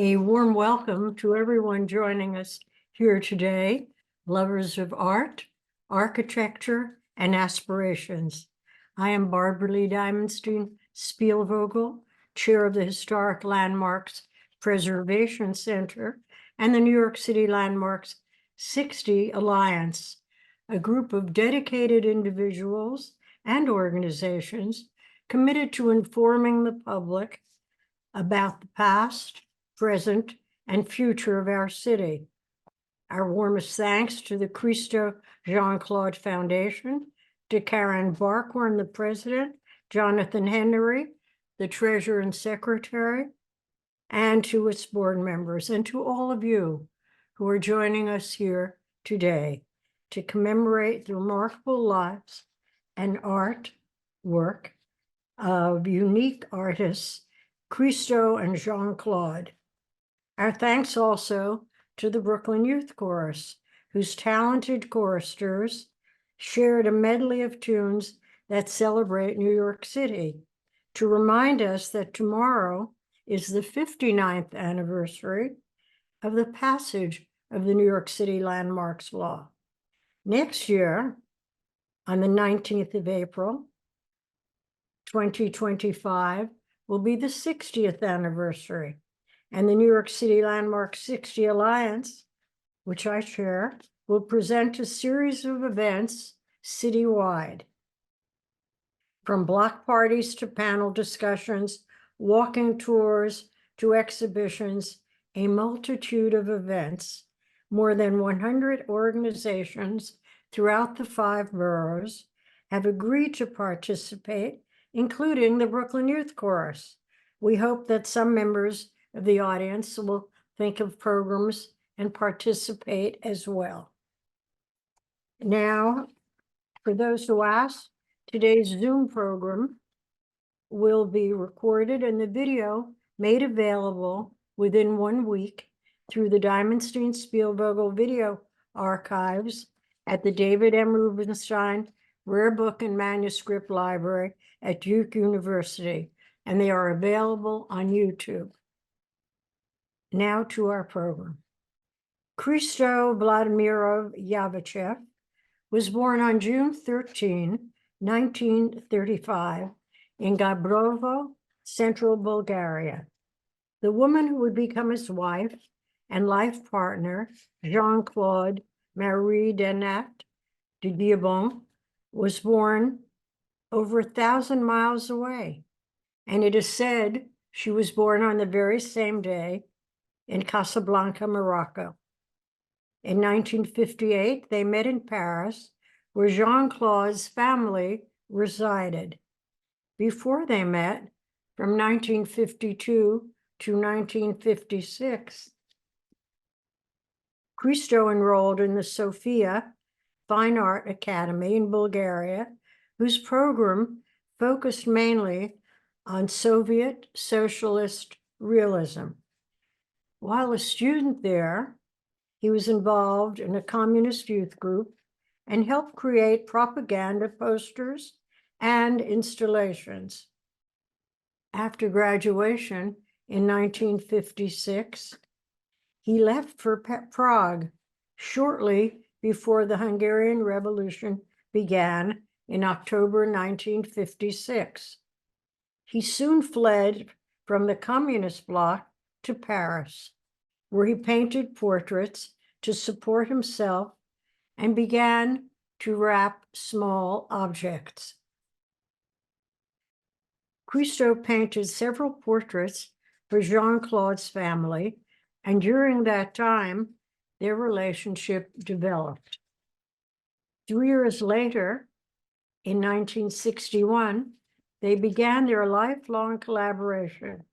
A warm welcome to everyone joining us here today, lovers of art, architecture, and aspirations. I am Barbaralee Diamonstein-Spielvogel, chair of the Historic Landmarks Preservation Center and the New York City Landmarks 60 Alliance, a group of dedicated individuals and organizations committed to informing the public about the past, present, and future of our city. Our warmest thanks to the Christo and Jeanne-Claude Foundation, to Karen Barkhorn, the president, Jonathan Henry, the treasurer and secretary, and to its board members, and to all of you who are joining us here today to commemorate the remarkable lives and art work of unique artists, Christo and Jeanne-Claude. Our thanks also to the Brooklyn Youth Chorus, whose talented choristers shared a medley of tunes that celebrate New York City to remind us that tomorrow is the 59th anniversary of the passage of the New York City Landmarks Law. Next year, on the 19th of April, 2025, will be the 60th anniversary, and the New York City Landmarks 60 Alliance, which I chair, will present a series of events citywide. From block parties to panel discussions, walking tours to exhibitions, a multitude of events, more than 100 organizations throughout the 5 boroughs have agreed to participate, including the Brooklyn Youth Chorus. We hope that some members of the audience will think of programs and participate as well. Now, for those who ask, today's Zoom program will be recorded and the video made available within 1 week through the Diamonstein-Spielvogel video archives at the David M. Rubenstein Rare Book and Manuscript Library at Duke University, and they are available on YouTube. Now to our program. Christo Vladimirov-Yavichev was born on June 13, 1935, in Gabrovo, central Bulgaria. The woman who would become his wife and life partner, Jeanne-Claude Marie Denat de Bourbon, was born over 1,000 miles away, and it is said she was born on the very same day in Casablanca, Morocco. In 1958, they met in Paris, where Jeanne-Claude's family resided. Before they met, from 1952 to 1956, Christo enrolled in the Sofia Fine Art Academy in Bulgaria, whose program focused mainly on Soviet socialist realism. While a student there, he was involved in a communist youth group and helped create propaganda posters and installations. After graduation in 1956, he left for Prague shortly before the Hungarian Revolution began in October 1956. He soon fled from the communist bloc to Paris, where he painted portraits to support himself and began to wrap small objects. Christo painted several portraits for Jeanne-Claude's family, and during that time, their relationship developed. 3 years later, in 1961, they began their lifelong collaboration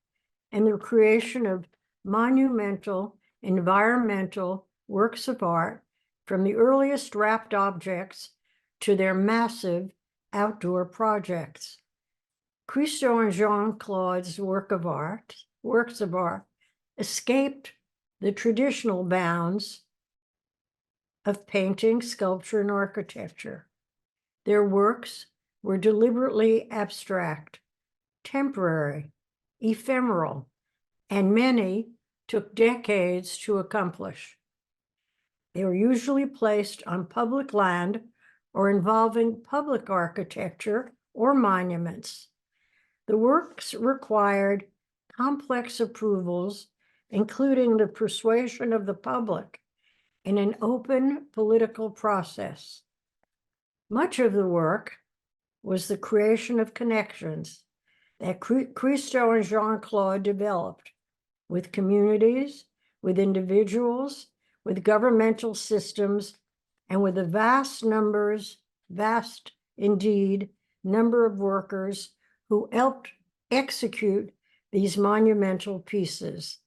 and the creation of monumental environmental works of art, from the earliest wrapped objects to their massive outdoor projects. Christo and Jeanne-Claude's works of art escaped the traditional bounds of painting, sculpture, and architecture. Their works were deliberately abstract, temporary, ephemeral, and many took decades to accomplish. They were usually placed on public land or involving public architecture or monuments. The works required complex approvals, including the persuasion of the public in an open political process. Much of the work was the creation of connections that Christo and Jeanne-Claude developed with communities, with individuals, with governmental systems, and with the vast indeed, number of workers who helped execute these monumental pieces.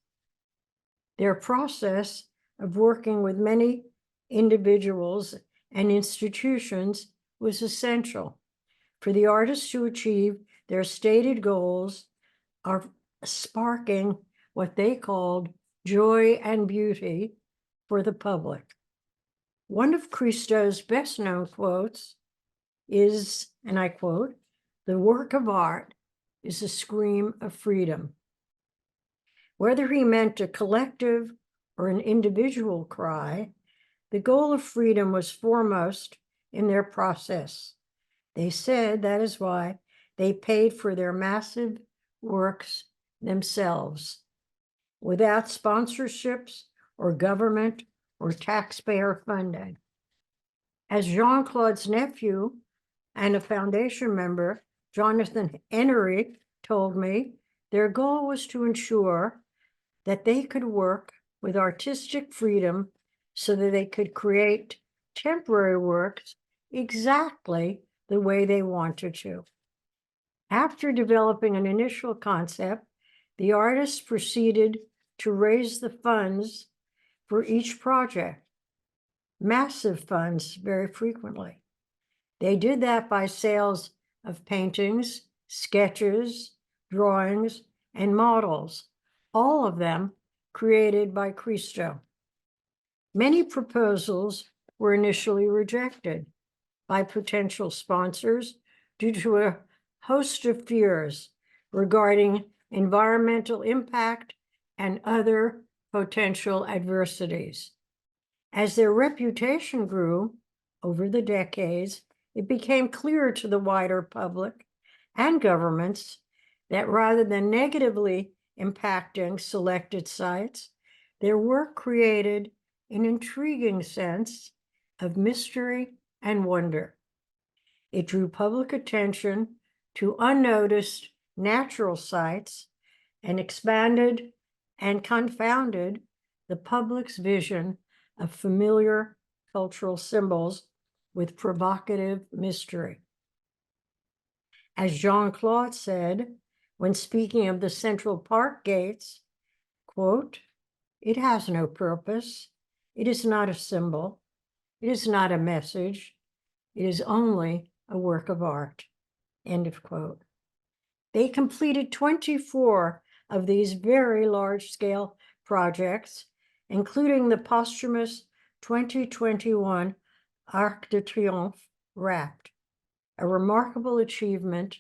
Their process of working with many individuals and institutions was essential for the artists to achieve their stated goals of sparking what they called joy and beauty for the public. One of Christo's best-known quotes is, and I quote, "The work of art is a scream of freedom." Whether he meant a collective or an individual cry, the goal of freedom was foremost in their process. They said that is why they paid for their massive works themselves, without sponsorships or government or taxpayer funding. As Jeanne-Claude's nephew and a foundation member, Jonathan Emery, told me, their goal was to ensure that they could work with artistic freedom so that they could create temporary works exactly the way they wanted to. After developing an initial concept, the artists proceeded to raise the funds for each project, massive funds very frequently. They did that by sales of paintings, sketches, drawings, and models, all of them created by Christo. Many proposals were initially rejected by potential sponsors due to a host of fears regarding environmental impact and other potential adversities. As their reputation grew over the decades, it became clear to the wider public and governments that rather than negatively impacting selected sites, their work created an intriguing sense of mystery and wonder. It drew public attention to unnoticed natural sites and expanded and confounded the public's vision of familiar cultural symbols with provocative mystery. As Jeanne-Claude said, when speaking of the Central Park gates, quote, "It has no purpose. It is not a symbol. It is not a message. It is only a work of art," end of quote. They completed 24 of these very large-scale projects, including the posthumous 2021 Arc de Triomphe Wrapped, a remarkable achievement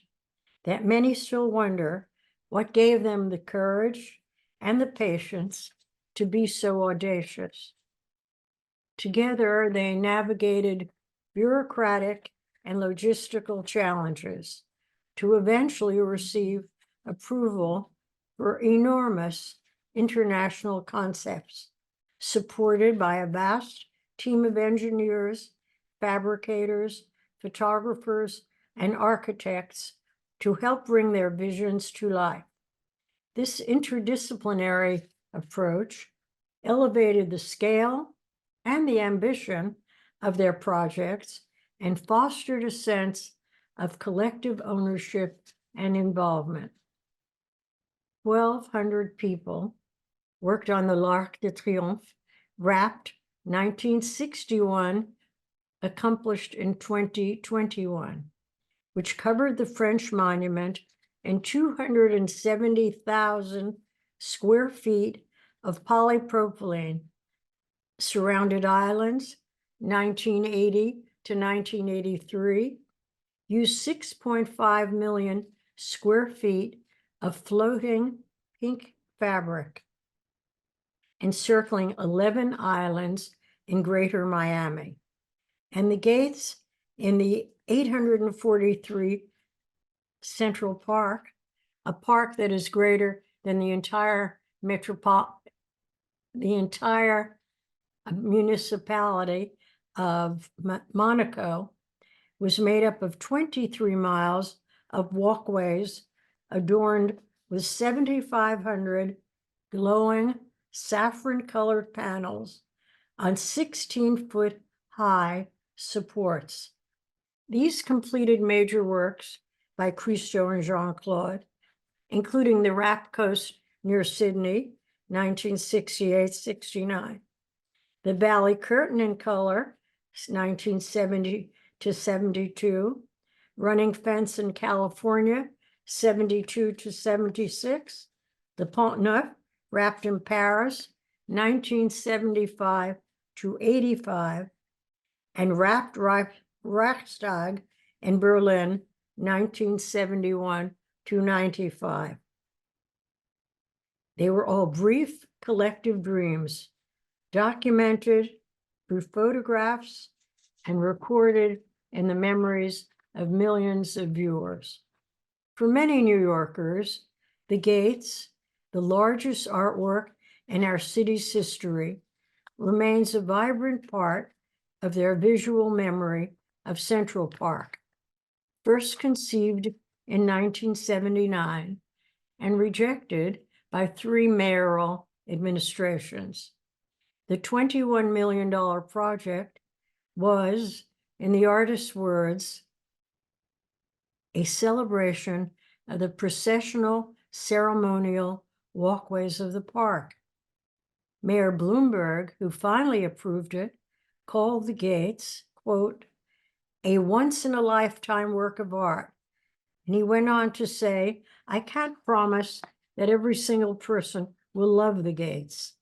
that many still wonder what gave them the courage and the patience to be so audacious. Together, they navigated bureaucratic and logistical challenges to eventually receive approval for enormous international concepts, supported by a vast team of engineers, fabricators, photographers, and architects to help bring their visions to life. This interdisciplinary approach elevated the scale and the ambition of their projects and fostered a sense of collective ownership and involvement. 1,200 people worked on the L'Arc de Triomphe, wrapped 1961, accomplished in 2021, which covered the French monument and 270,000 square feet of polypropylene, surrounded islands, 1980 to 1983, used 6.5 million square feet of floating pink fabric. encircling 11 islands in Greater Miami. And the gates in the 843 Central Park, a park that is greater than the entire municipality of Monaco, was made up of 23 miles of walkways adorned with 7,500 glowing saffron-colored panels on 16-foot high supports. These completed major works by Christo and Jeanne-Claude, including the Rap Coast near Sydney, 1968-69, the Valley Curtain in color, 1970 to 72, Running Fence in California, 72 to 76, the Pont Neuf, Wrapped in Paris, 1975 to 85, and Wrapped Reichstag in Berlin, 1971 to 95. They were all brief collective dreams, documented through photographs and recorded in the memories of millions of viewers. For many New Yorkers, the gates, the largest artwork in our city's history, remains a vibrant part of their visual memory of Central Park, first conceived in 1979 and rejected by 3 mayoral administrations. The $21 million project was, in the artist's words, a celebration of the processional ceremonial walkways of the park. Mayor Bloomberg, who finally approved it, called the gates, quote, a once-in-a-lifetime work of art. And he went on to say, I can't promise that every single person will love the gates,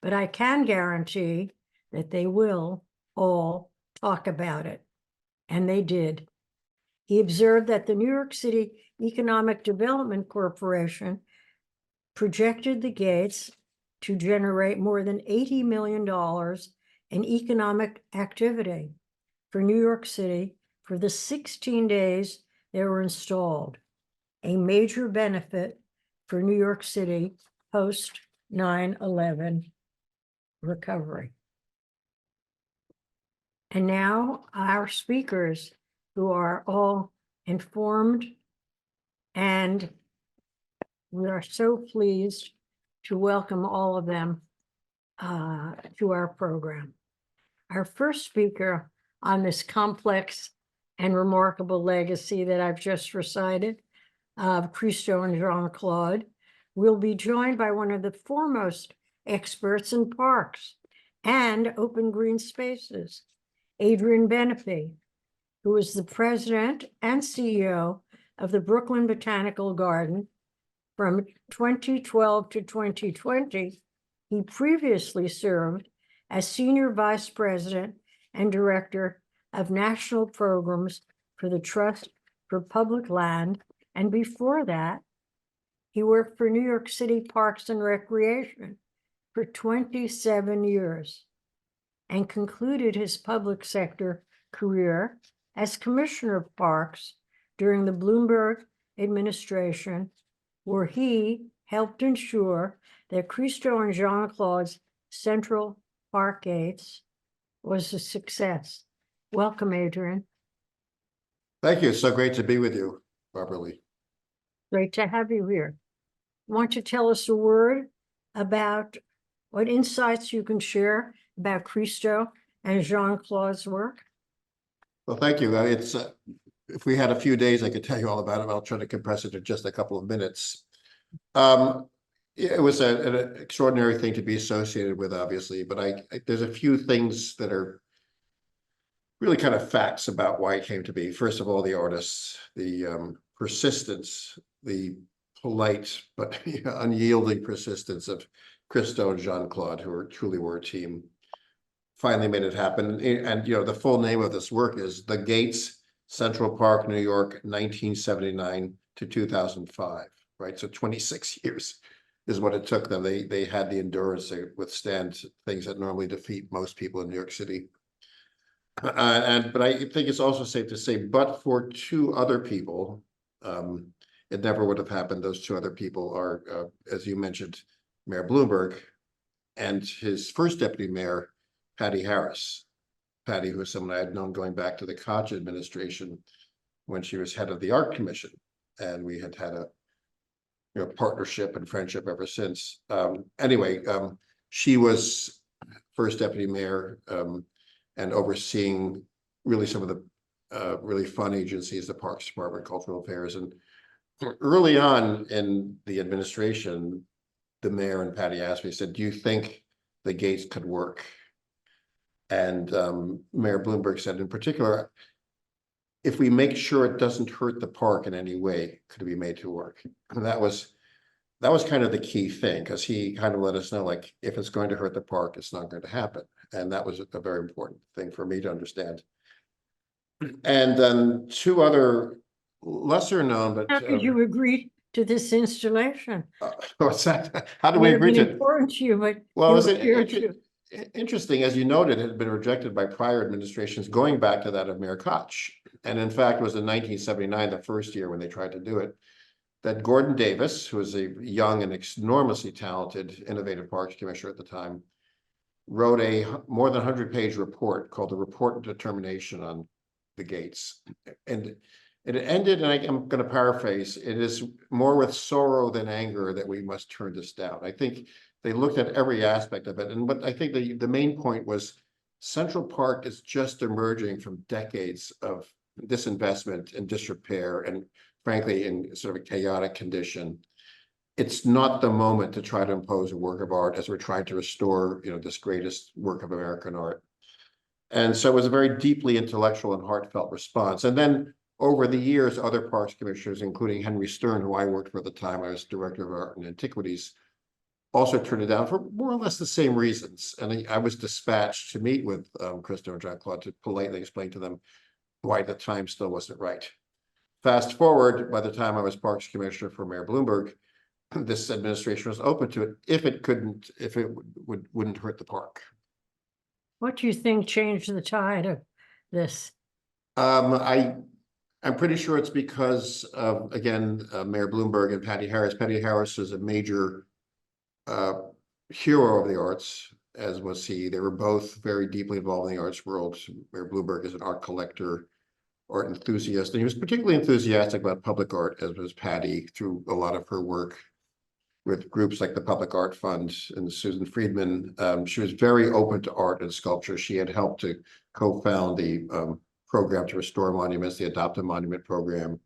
but I can guarantee that they will all talk about it. And they did. He observed that the New York City Economic Development Corporation projected the gates to generate more than $80 million in economic activity for New York City for the 16 days they were installed, a major benefit for New York City post 9/11 recovery. And now our speakers, who are all informed, and we are so pleased to welcome all of them to our program. Our first speaker on this complex and remarkable legacy that I've just recited of Christo and Jeanne-Claude will be joined by one of the foremost experts in parks and open green spaces, Adrian Benepe, who is the president and CEO of the Brooklyn Botanical Garden. From 2012 to 2020, he previously served as Senior Vice President and Director of National Programs for the Trust for Public Land, and before that, he worked for New York City Parks and Recreation for 27 years and concluded his public sector career as Commissioner of Parks during the Bloomberg administration, where he helped ensure that Christo and Jeanne-Claude's Central Park gates was a success. Welcome, Adrian. Thank you. It's so great to be with you, Barbaralee. Great to have you here. Want to tell us a word about what insights you can share about Christo and Jeanne-Claude's work? Well, thank you. It's if we had a few days, I could tell you all about it. I'll try to compress it to just a couple of minutes. It was an extraordinary thing to be associated with, obviously, but there's a few things that are really kind of facts about why it came to be. First of all, the artists, the persistence, the polite but unyielding persistence of Christo and Jeanne-Claude, who truly were a team, finally made it happen. And the full name of this work is The Gates, Central Park, New York, 1979 to 2005, right? So 26 years. is what it took them. They had the endurance to withstand things that normally defeat most people in New York City. But I think it's also safe to say, but for two other people, it never would have happened. Those two other people are, as you mentioned, Mayor Bloomberg and his first deputy mayor, Patty Harris. Patty, who is someone I had known going back to the Koch administration when she was head of the Art Commission, and we had had a partnership and friendship ever since. Anyway, she was first deputy mayor and overseeing really some of the really fun agencies, the Parks Department, Cultural Affairs. And early on in the administration, the mayor and Patty asked me, said, do you think the gates could work? And Mayor Bloomberg said, in particular, if we make sure it doesn't hurt the park in any way, could it be made to work? And that was kind of the key thing, because he kind of let us know, like, if it's going to hurt the park, it's not going to happen. And that was a very important thing for me to understand. And then two other lesser known, but How did you agree to this installation? what's that? How do It we may have agree been to? important to you, but Well, you is appeared it to. interesting, as you noted, it had been rejected by prior administrations, going back to that of Mayor Koch. And in fact, it was in 1979, the first year when they tried to do it, that Gordon Davis, who was a young and enormously talented, innovative parks commissioner at the time, wrote a more than 100-page report called the Report of Determination on the gates. And it ended, and I'm going to paraphrase, it is more with sorrow than anger that we must turn this down. I think they looked at every aspect of it. And what I think the main point was, Central Park is just emerging from decades of disinvestment and disrepair, and frankly, in sort of a chaotic condition. It's not the moment to try to impose a work of art as we're trying to restore, this greatest work of American art. And so it was a very deeply intellectual and heartfelt response. And then over the years, other parks commissioners, including Henry Stern, who I worked for at the time, I was director of art and antiquities, also turned it down for more or less the same reasons. And I was dispatched to meet with Christo and Jeanne-Claude to politely explain to them why the time still wasn't right. Fast forward, by the time I was Parks Commissioner for Mayor Bloomberg, this administration was open to it if it wouldn't hurt the park. What do you think changed the tide of this? I'm pretty sure it's because of, again, Mayor Bloomberg and Patty Harris. Patty Harris is a major hero of the arts, as was he. They were both very deeply involved in the arts world. Mayor Bloomberg is an art collector, art enthusiast, and he was particularly enthusiastic about public art, as was Patty, through a lot of her work with groups like the Public Art Fund and Susan Friedman. She was very open to art and sculpture. She had helped to co-found the program to restore monuments, the Adopt a Monument program,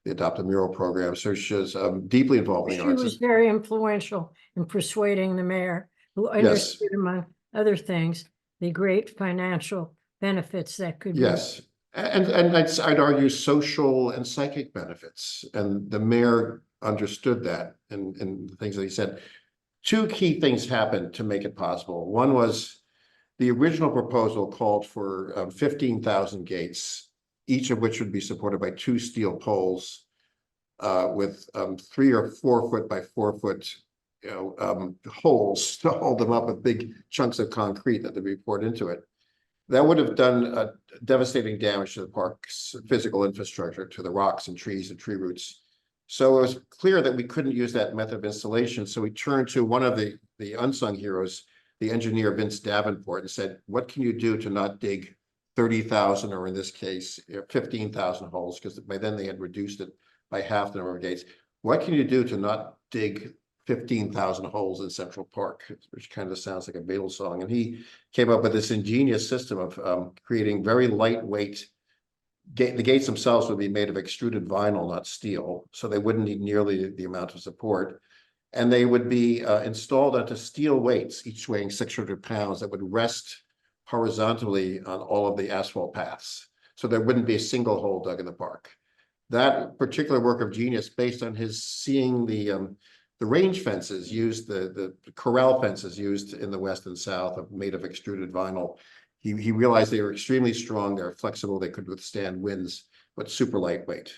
the Adopt a Mural program. So she was deeply involved in the arts. She was very influential in persuading the mayor, who understood, among other things, the great financial benefits that could be. Yes. And I'd argue social and psychic benefits. And the mayor understood that and the things that he said. Two key things happened to make it possible. One was the original proposal called for 15,000 gates, each of which would be supported by 2 steel poles with 3 or 4 foot by 4 foot holes to hold them up with big chunks of concrete that would be poured into it. That would have done devastating damage to the park's physical infrastructure, to the rocks and trees and tree roots. So it was clear that we couldn't use that method of installation. So we turned to one of the unsung heroes, the engineer Vince Davenport, and said, what can you do to not dig 30,000, or in this case, 15,000 holes? Because by then they had reduced it by half the number of gates. What can you do to not dig 15,000 holes in Central Park, which kind of sounds like a Beatles song? And he came up with this ingenious system of creating very lightweight the gates themselves would be made of extruded vinyl, not steel, so they wouldn't need nearly the amount of support. And they would be installed onto steel weights, each weighing 600 pounds, that would rest horizontally on all of the asphalt paths. So there wouldn't be a single hole dug in the park. That particular work of genius, based on his seeing the range fences used, the corral fences used in the West and South, made of extruded vinyl. He realized they were extremely strong, they're flexible, they could withstand winds, but super lightweight.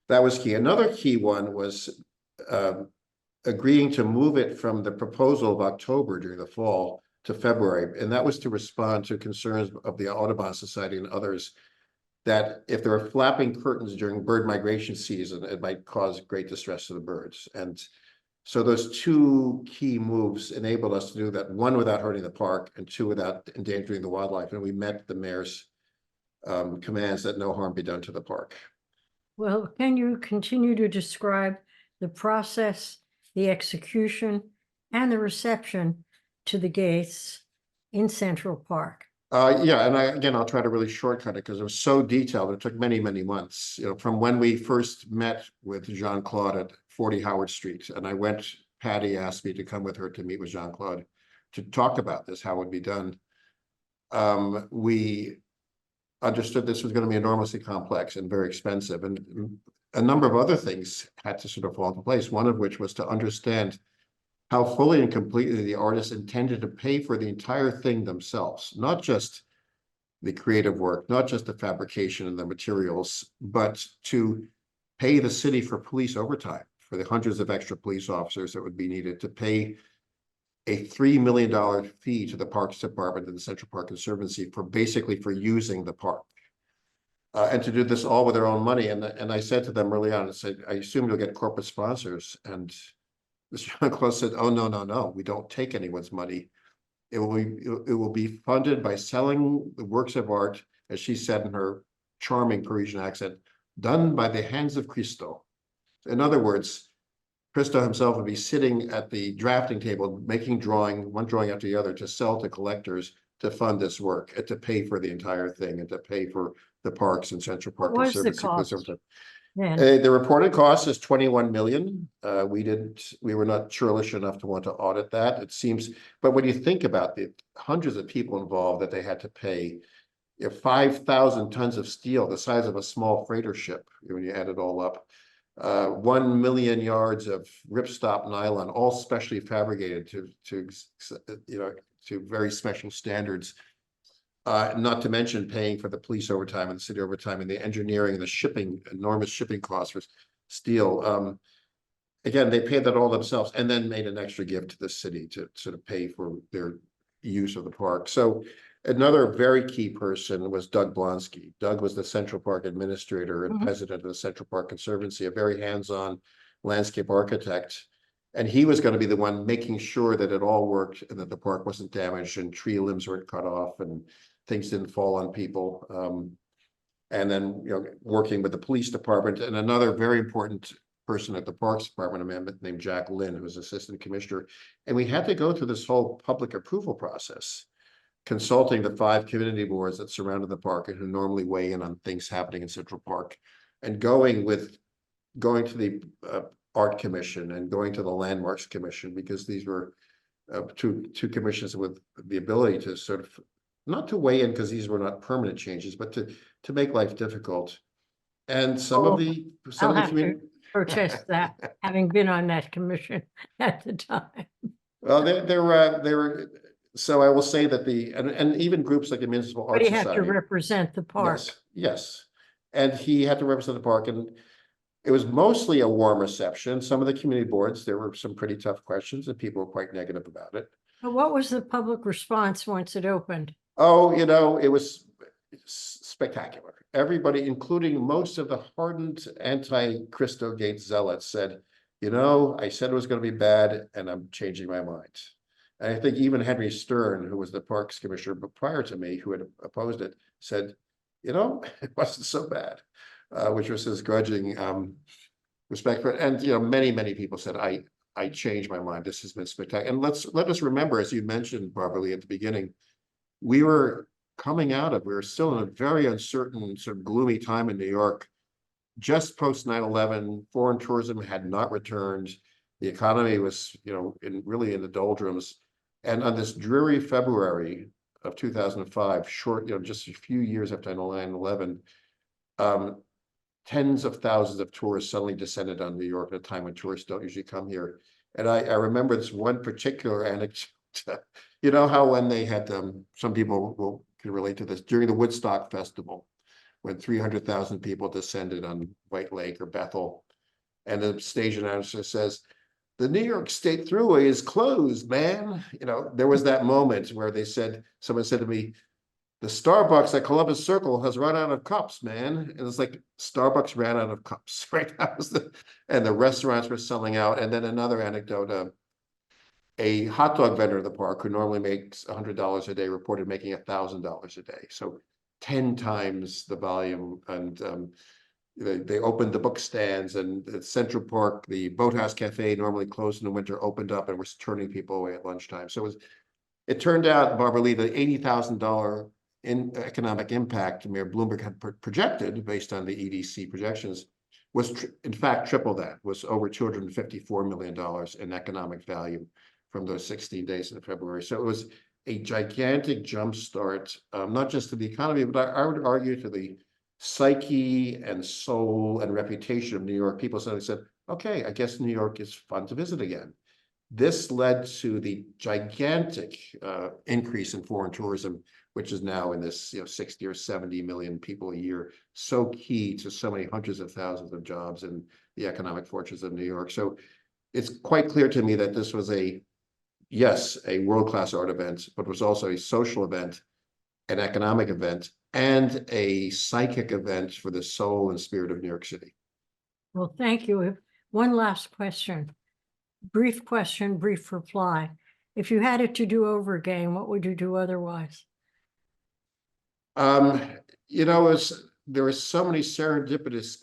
That was key. Another key one was agreeing to move it from the proposal of October during the fall to February. And that was to respond to concerns of the Audubon Society and others that if there are flapping curtains during bird migration season, it might cause great distress to the birds. And so those two key moves enabled us to do that, one without hurting the park and two without endangering the wildlife. And we met the mayor's commands that no harm be done to the park. Well, can you continue to describe the process, the execution, and the reception to the gates in Central Park? Yeah, and again, I'll try to really shortcut it because it was so detailed. It took many, many months, from when we first met with Jeanne-Claude at 40 Howard Street. And Patty asked me to come with her to meet with Jeanne-Claude to talk about this, how it would be done. We understood this was going to be enormously complex and very expensive. And a number of other things had to sort of fall into place, one of which was to understand how fully and completely the artists intended to pay for the entire thing themselves, not just the creative work, not just the fabrication and the materials, but to pay the city for police overtime, for the hundreds of extra police officers that would be needed, to pay a $3 million fee to the Parks Department and the Central Park Conservancy for basically for using the park. And to do this all with their own money. And I said to them early on, I said, I assume you'll get corporate sponsors. And Mr. Jean-Claude said, oh, no, we don't take anyone's money. It will be funded by selling the works of art, as she said in her charming Parisian accent, done by the hands of Christo. In other words, Christo himself would be sitting at the drafting table, making one drawing after the other to sell to collectors to fund this work and to pay for the entire thing and to pay for the parks and Central Park What was the Conservancy. cost? Yeah. The reported cost is 21 million. We were not churlish enough to want to audit that. It seems, but when you think about the hundreds of people involved that they had to pay, 5,000 tons of steel, the size of a small freighter ship, when you add it all up, 1 million yards of ripstop nylon, all specially fabricated to very special standards. Not to mention paying for the police overtime and the city overtime and the engineering and the shipping, enormous shipping costs for steel. Again, they paid that all themselves and then made an extra gift to the city to sort of pay for their use of the park. So another very key person was Doug Blonsky. Doug was the Central Park administrator and president of the Central Park Conservancy, a very hands-on landscape architect. And he was going to be the one making sure that it all worked and that the park wasn't damaged and tree limbs weren't cut off and things didn't fall on people. And then, working with the police department and another very important person at the Parks Department, a man named Jack Lynn, who was assistant commissioner. And we had to go through this whole public approval process, consulting the 5 community boards that surrounded the park and who normally weigh in on things happening in Central Park, and going to the Art Commission and going to the Landmarks Commission, because these were two commissions with the ability to sort of, not to weigh in because these were not permanent changes, but to make life difficult. And some of the community protest that, having been on that commission at the time. Well, they were. So I will say that and even groups like the Municipal Art Society. But he had to represent the park. Yes, and he had to represent the park, and it was mostly a warm reception. Some of the community boards, there were some pretty tough questions, and people were quite negative about it. But what was the public response once it opened? Oh, it was spectacular. Everybody, including most of the hardened anti-Christo Gate zealots, said, I said it was going to be bad, and I'm changing my mind. And I think even Henry Stern, who was the Parks Commissioner, but prior to me, who had opposed it, said, it wasn't so bad, which was his grudging respect for it. And many people said, I changed my mind. This has been spectacular. And let us remember, as you mentioned, Barbaralee, at the beginning, we were still in a very uncertain, sort of gloomy time in New York. Just post 9/11, foreign tourism had not returned. The economy was, really in the doldrums. And on this dreary February of 2005, just a few years after 9/11, tens of thousands of tourists suddenly descended on New York at a time when tourists don't usually come here. And I remember this one particular anecdote. How when they had some people can relate to this during the Woodstock Festival, when 300,000 people descended on White Lake or Bethel, and the stage announcer says, the New York State Thruway is closed, man. You know, there was that moment where someone said to me, the Starbucks at Columbus Circle has run out of cups, man. And it's like Starbucks ran out of cups, right? And the restaurants were selling out. And then another anecdote, a hot dog vendor in the park who normally makes $100 a day reported making $1,000 a day. So 10 times the volume. And they opened the book stands, and at Central Park, the Boathouse Cafe, normally closed in the winter, opened up and was turning people away at lunchtime. So it turned out, Barbaralee, the $80,000 in economic impact Mayor Bloomberg had projected based on the EDC projections was in fact triple that, was over $254 million in economic value from those 16 days in February. So it was a gigantic jumpstart, not just to the economy, but I would argue to the psyche and soul and reputation of New York. People suddenly said, okay, I guess New York is fun to visit again. This led to the gigantic increase in foreign tourism, which is now in this 60 or 70 million people a year, so key to so many hundreds of thousands of jobs in the economic fortunes of New York. So it's quite clear to me that this was a world-class art event, but was also a social event, an economic event, and a psychic event for the soul and spirit of New York City. Well, thank you. One last question, brief reply. If you had it to do over again, what would you do otherwise? There were so many serendipitous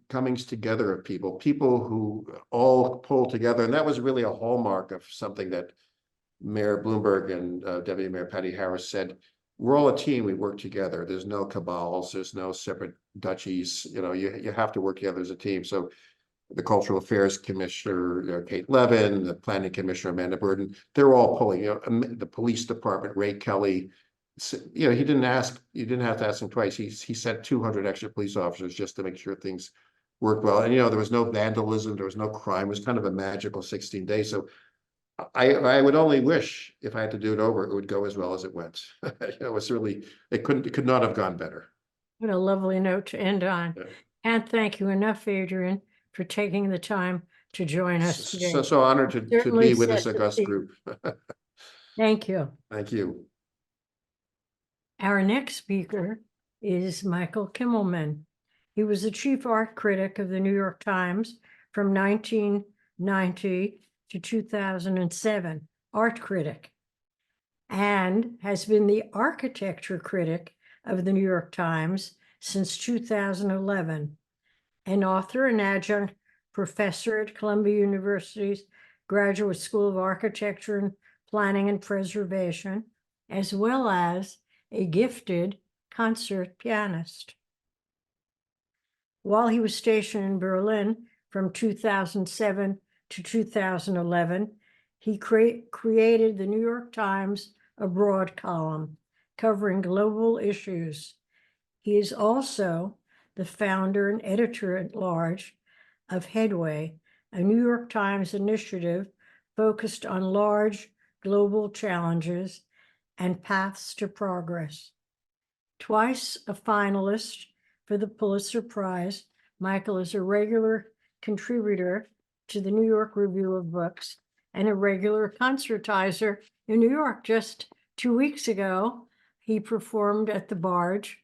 comings together of people who all pulled together, and that was really a hallmark of something that Mayor Bloomberg and Deputy Mayor Patty Harris said. We're all a team. We work together. There's no cabals. There's no separate duchies. You have to work together as a team. So the Cultural Affairs Commissioner, Kate Levin, the Planning Commissioner, Amanda Burden, they're all pulling. The Police Department, Ray Kelly. You didn't have to ask him twice. He sent 200 extra police officers just to make sure things worked well. And there was no vandalism, there was no crime. It was kind of a magical 16 days. So I would only wish, if I had to do it over, it would go as well as it went. It could not have gone better. What a lovely note to end on. Yeah. And thank you enough, Adrian, for taking the time to join us today. So honored to be with this august group. Thank you. Thank you. Our next speaker is Michael Kimmelman. He was the chief art critic of the New York Times from 1990 to 2007, art critic, and has been the architecture critic of the New York Times since 2011, an author and adjunct professor at Columbia University's Graduate School of Architecture and Planning and Preservation, as well as a gifted concert pianist. While he was stationed in Berlin from 2007 to 2011, he created the New York Times Abroad column covering global issues. He is also the founder and editor-at-large of Headway, a New York Times initiative focused on large global challenges and paths to progress. Twice a finalist for the Pulitzer Prize, Michael is a regular contributor to the New York Review of Books and a regular concertizer in New York. Just 2 weeks ago, he performed at the Barge,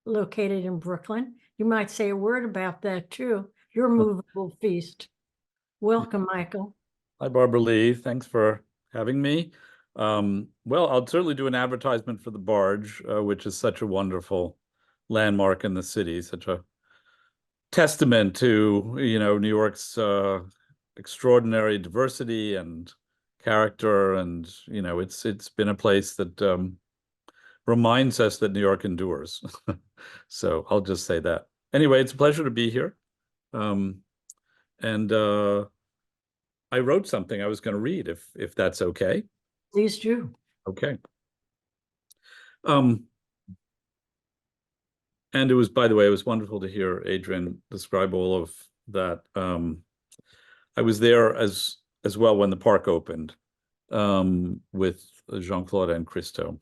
located in Brooklyn. You might say a word about that too, your movable feast. Welcome, Michael. Hi, Barbaralee. Thanks for having me. Well, I'll certainly do an advertisement for the Barge, which is such a wonderful landmark in the city, such a testament to, New York's extraordinary diversity and character. And, it's been a place that reminds us that New York endures. So I'll just say that. Anyway, it's a pleasure to be here. And I wrote something I was going to read, if that's okay. Please do. Okay. And it was, by the way, it was wonderful to hear Adrian describe all of that. I was there as well when the park opened with Jeanne-Claude and Christo.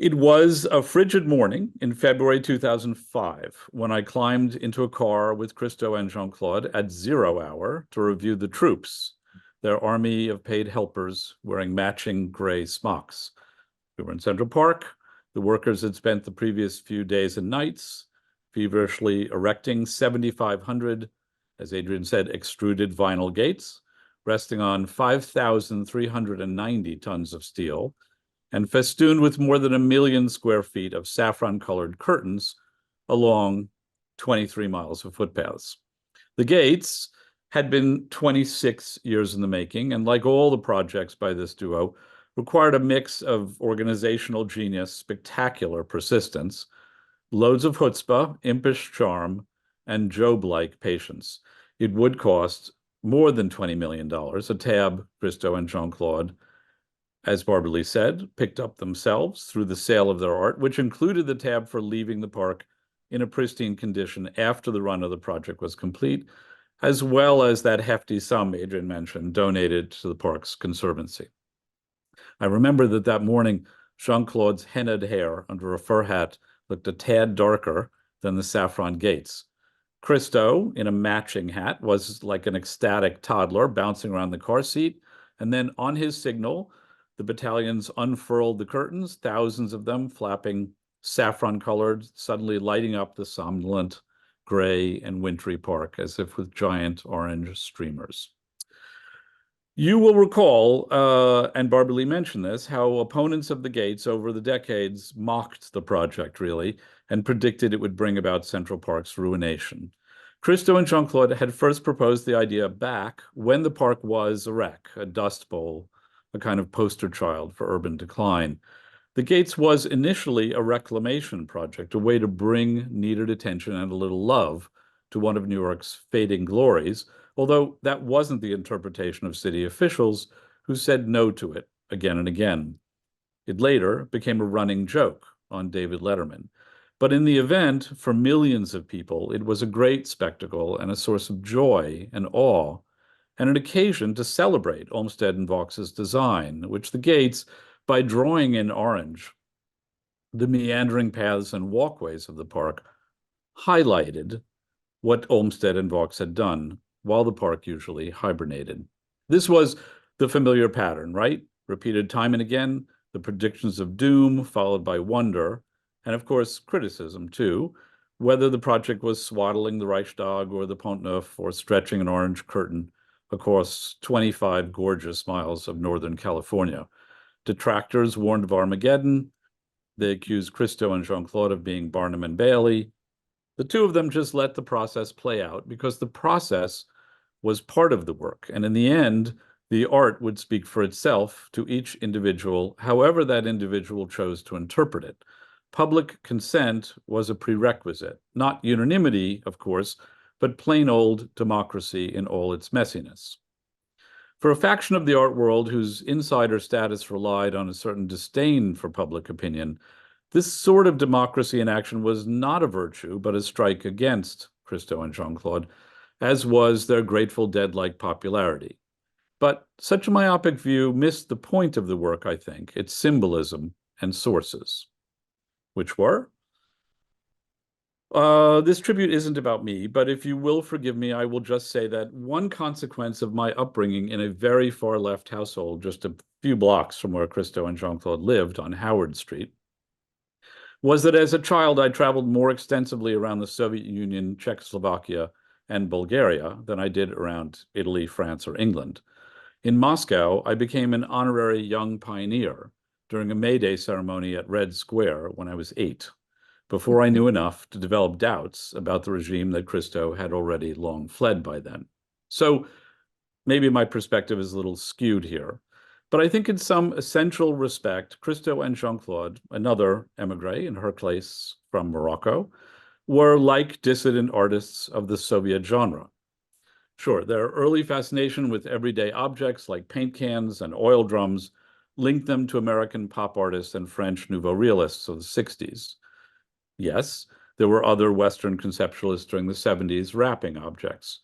It was a frigid morning in February 2005 when I climbed into a car with Christo and Jeanne-Claude at 0 hour to review the troops, their army of paid helpers wearing matching gray smocks. We were in Central Park. The workers had spent the previous few days and nights feverishly erecting 7,500, as Adrian said, extruded vinyl gates, resting on 5,390 tons of steel, and festooned with more than 1 million square feet of saffron-colored curtains along 23 miles of footpaths. The gates had been 26 years in the making, and like all the projects by this duo, required a mix of organizational genius, spectacular persistence, loads of chutzpah, impish charm, and Job-like patience. It would cost more than $20 million, a tab Christo and Jeanne-Claude, as Barbaralee said, picked up themselves through the sale of their art, which included the tab for leaving the park in a pristine condition after the run of the project was complete, as well as that hefty sum Adrian mentioned, donated to the park's conservancy. I remember that morning, Jeanne-Claude's hennaed hair under a fur hat looked a tad darker than the saffron gates. Christo, in a matching hat, was like an ecstatic toddler bouncing around the car seat, and then on his signal, the battalions unfurled the curtains, thousands of them flapping saffron-colored, suddenly lighting up the somnolent, gray, and wintry park as if with giant orange streamers. You will recall, and Barbaralee mentioned this, how opponents of the gates over the decades mocked the project, really, and predicted it would bring about Central Park's ruination. Christo and Jeanne-Claude had first proposed the idea back when the park was a wreck, a dust bowl, a kind of poster child for urban decline. The gates was initially a reclamation project, a way to bring needed attention and a little love to one of New York's fading glories, although that wasn't the interpretation of city officials who said no to it again and again. It later became a running joke on David Letterman. But in the event, for millions of people, it was a great spectacle and a source of joy and awe, and an occasion to celebrate Olmsted and Vaux's design, which the gates, by drawing in orange the meandering paths and walkways of the park, highlighted what Olmsted and Vaux had done while the park usually hibernated. This was the familiar pattern, right? Repeated time and again, the predictions of doom followed by wonder, and of course, criticism too, whether the project was swaddling the Reichstag or the Pont Neuf or stretching an orange curtain across 25 gorgeous miles of Northern California. Detractors warned of Armageddon. They accused Christo and Jeanne-Claude of being Barnum and Bailey. The two of them just let the process play out because the process was part of the work. And in the end, the art would speak for itself to each individual, however that individual chose to interpret it. Public consent was a prerequisite, not unanimity, of course, but plain old democracy in all its messiness. For a faction of the art world whose insider status relied on a certain disdain for public opinion, this sort of democracy in action was not a virtue, but a strike against Christo and Jeanne-Claude, as was their Grateful Dead-like popularity. But such a myopic view missed the point of the work, I think, its symbolism and sources, which were? This tribute isn't about me, but if you will forgive me, I will just say that one consequence of my upbringing in a very far-left household, just a few blocks from where Christo and Jeanne-Claude lived on Howard Street, was that as a child, I traveled more extensively around the Soviet Union, Czechoslovakia, and Bulgaria than I did around Italy, France, or England. In Moscow, I became an honorary young pioneer during a May Day ceremony at Red Square when I was 8. Before I knew enough to develop doubts about the regime that Christo had already long fled by then. So maybe my perspective is a little skewed here, but I think in some essential respect, Christo and Jeanne-Claude, another emigre in her case from Morocco, were like dissident artists of the Soviet genre. Sure, their early fascination with everyday objects like paint cans and oil drums linked them to American pop artists and French nouveau realists of the 60s. Yes, there were other Western conceptualists during the 70s wrapping objects.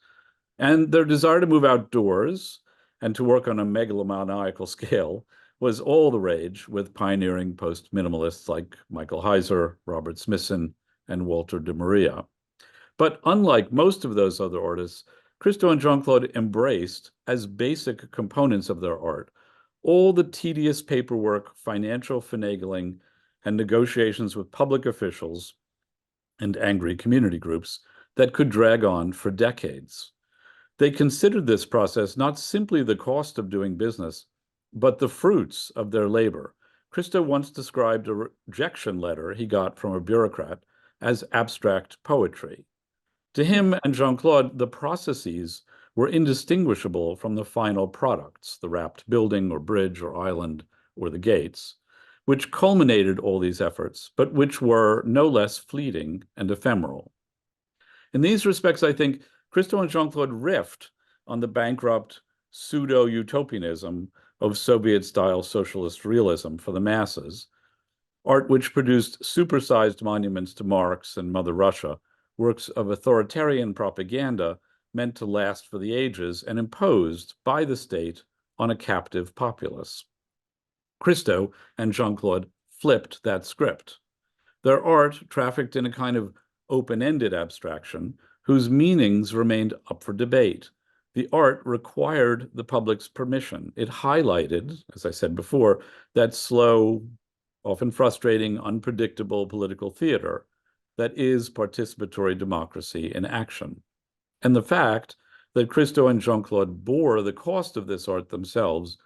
And their desire to move outdoors and to work on a megalomaniacal scale was all the rage with pioneering post-minimalists like Michael Heiser, Robert Smithson, and Walter de Maria. But unlike most of those other artists, Christo and Jeanne-Claude embraced, as basic components of their art, all the tedious paperwork, financial finagling, and negotiations with public officials and angry community groups that could drag on for decades. They considered this process not simply the cost of doing business, but the fruits of their labor. Christo once described a rejection letter he got from a bureaucrat as abstract poetry. To him and Jeanne-Claude, the processes were indistinguishable from the final products, the wrapped building or bridge or island or the gates, which culminated all these efforts, but which were no less fleeting and ephemeral. In these respects, I think Christo and Jeanne-Claude riffed on the bankrupt pseudo-utopianism of Soviet-style socialist realism for the masses, art which produced supersized monuments to Marx and Mother Russia, works of authoritarian propaganda meant to last for the ages and imposed by the state on a captive populace. Christo and Jeanne-Claude flipped that script. Their art trafficked in a kind of open-ended abstraction whose meanings remained up for debate. The art required the public's permission. It highlighted, as I said before, that slow, often frustrating, unpredictable political theater that is participatory democracy in action. And the fact that Christo and Jeanne-Claude bore the cost of this art themselves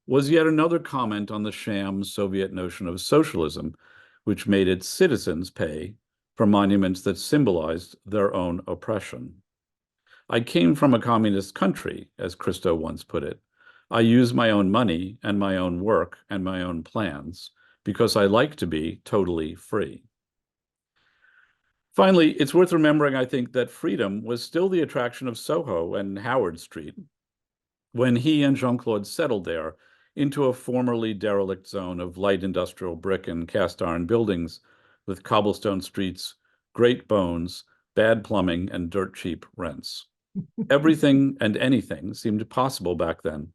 was yet another comment on the sham Soviet notion of socialism, which made its citizens pay for monuments that symbolized their own oppression. I came from a communist country, as Christo once put it. I use my own money and my own work and my own plans because I like to be totally free. Finally, it's worth remembering, I think, that freedom was still the attraction of Soho and Howard Street when he and Jeanne-Claude settled there into a formerly derelict zone of light industrial brick and cast iron buildings with cobblestone streets, great bones, bad plumbing, and dirt cheap rents. Everything and anything seemed possible back then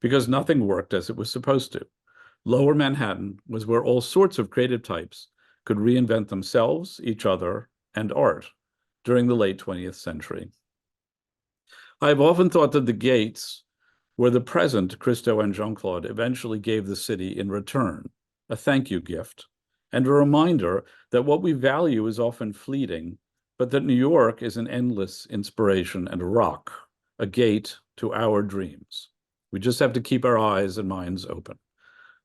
because nothing worked as it was supposed to. Lower Manhattan was where all sorts of creative types could reinvent themselves, each other, and art during the late 20th century. I have often thought that the gates were the present Christo and Jeanne-Claude eventually gave the city in return, a thank you gift, and a reminder that what we value is often fleeting, but that New York is an endless inspiration and a rock, a gate to our dreams. We just have to keep our eyes and minds open.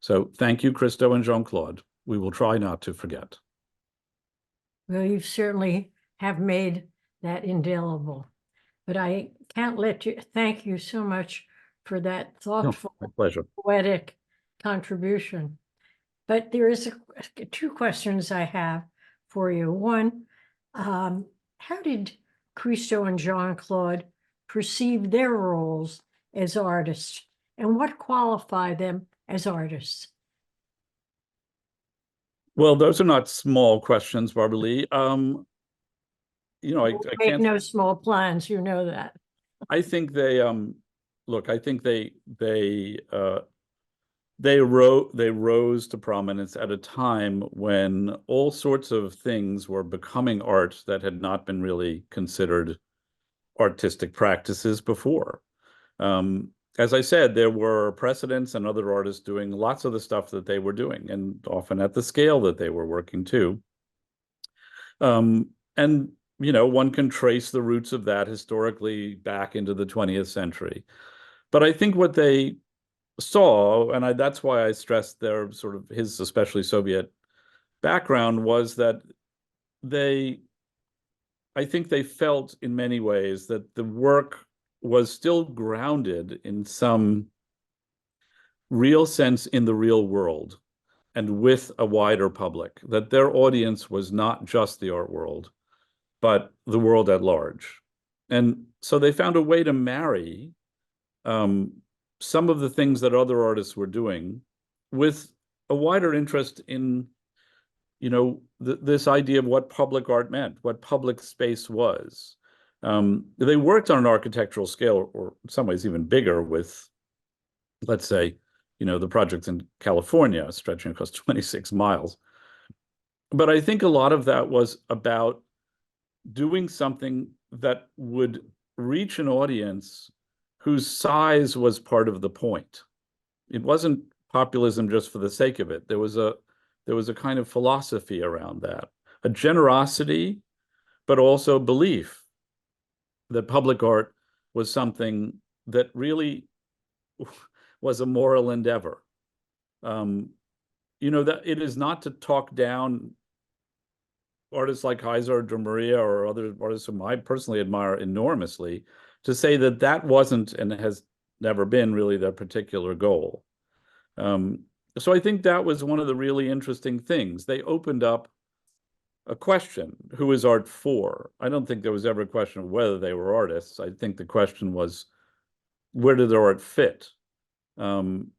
So thank you, Christo and Jeanne-Claude. We will try not to forget. Well, you certainly have made that indelible, but I can't let you, thank you so much for that thoughtful, My pleasure. poetic contribution. But there is two questions I have for you. One, how did Christo and Jeanne-Claude perceive their roles as artists, and what qualified them as artists? Well, those are not small questions, Barbaralee. You know, I Make can't. no small plans, you know that. I think they look. I think they rose to prominence at a time when all sorts of things were becoming art that had not been really considered artistic practices before. As I said, there were precedents and other artists doing lots of the stuff that they were doing, and often at the scale that they were working to. And, you know, one can trace the roots of that historically back into the 20th century. But I think what they saw, and that's why I stressed their sort of his especially Soviet background, was that I think they felt in many ways that the work was still grounded in some real sense in the real world and with a wider public, that their audience was not just the art world, but the world at large. And so they found a way to marry some of the things that other artists were doing with a wider interest in, you know, this idea of what public art meant, what public space was. They worked on an architectural scale, or in some ways even bigger, with, let's say, the project's in California, stretching across 26 miles. But I think a lot of that was about doing something that would reach an audience whose size was part of the point. It wasn't populism just for the sake of it. There was a kind of philosophy around that, a generosity, but also belief that public art was something that really was a moral endeavor. That it is not to talk down artists like Heiser or Maria or other artists whom I personally admire enormously, to say that that wasn't and has never been really their particular goal. So I think that was one of the really interesting things. They opened up a question, who is art for? I don't think there was ever a question of whether they were artists. I think the question was, where did their art fit? And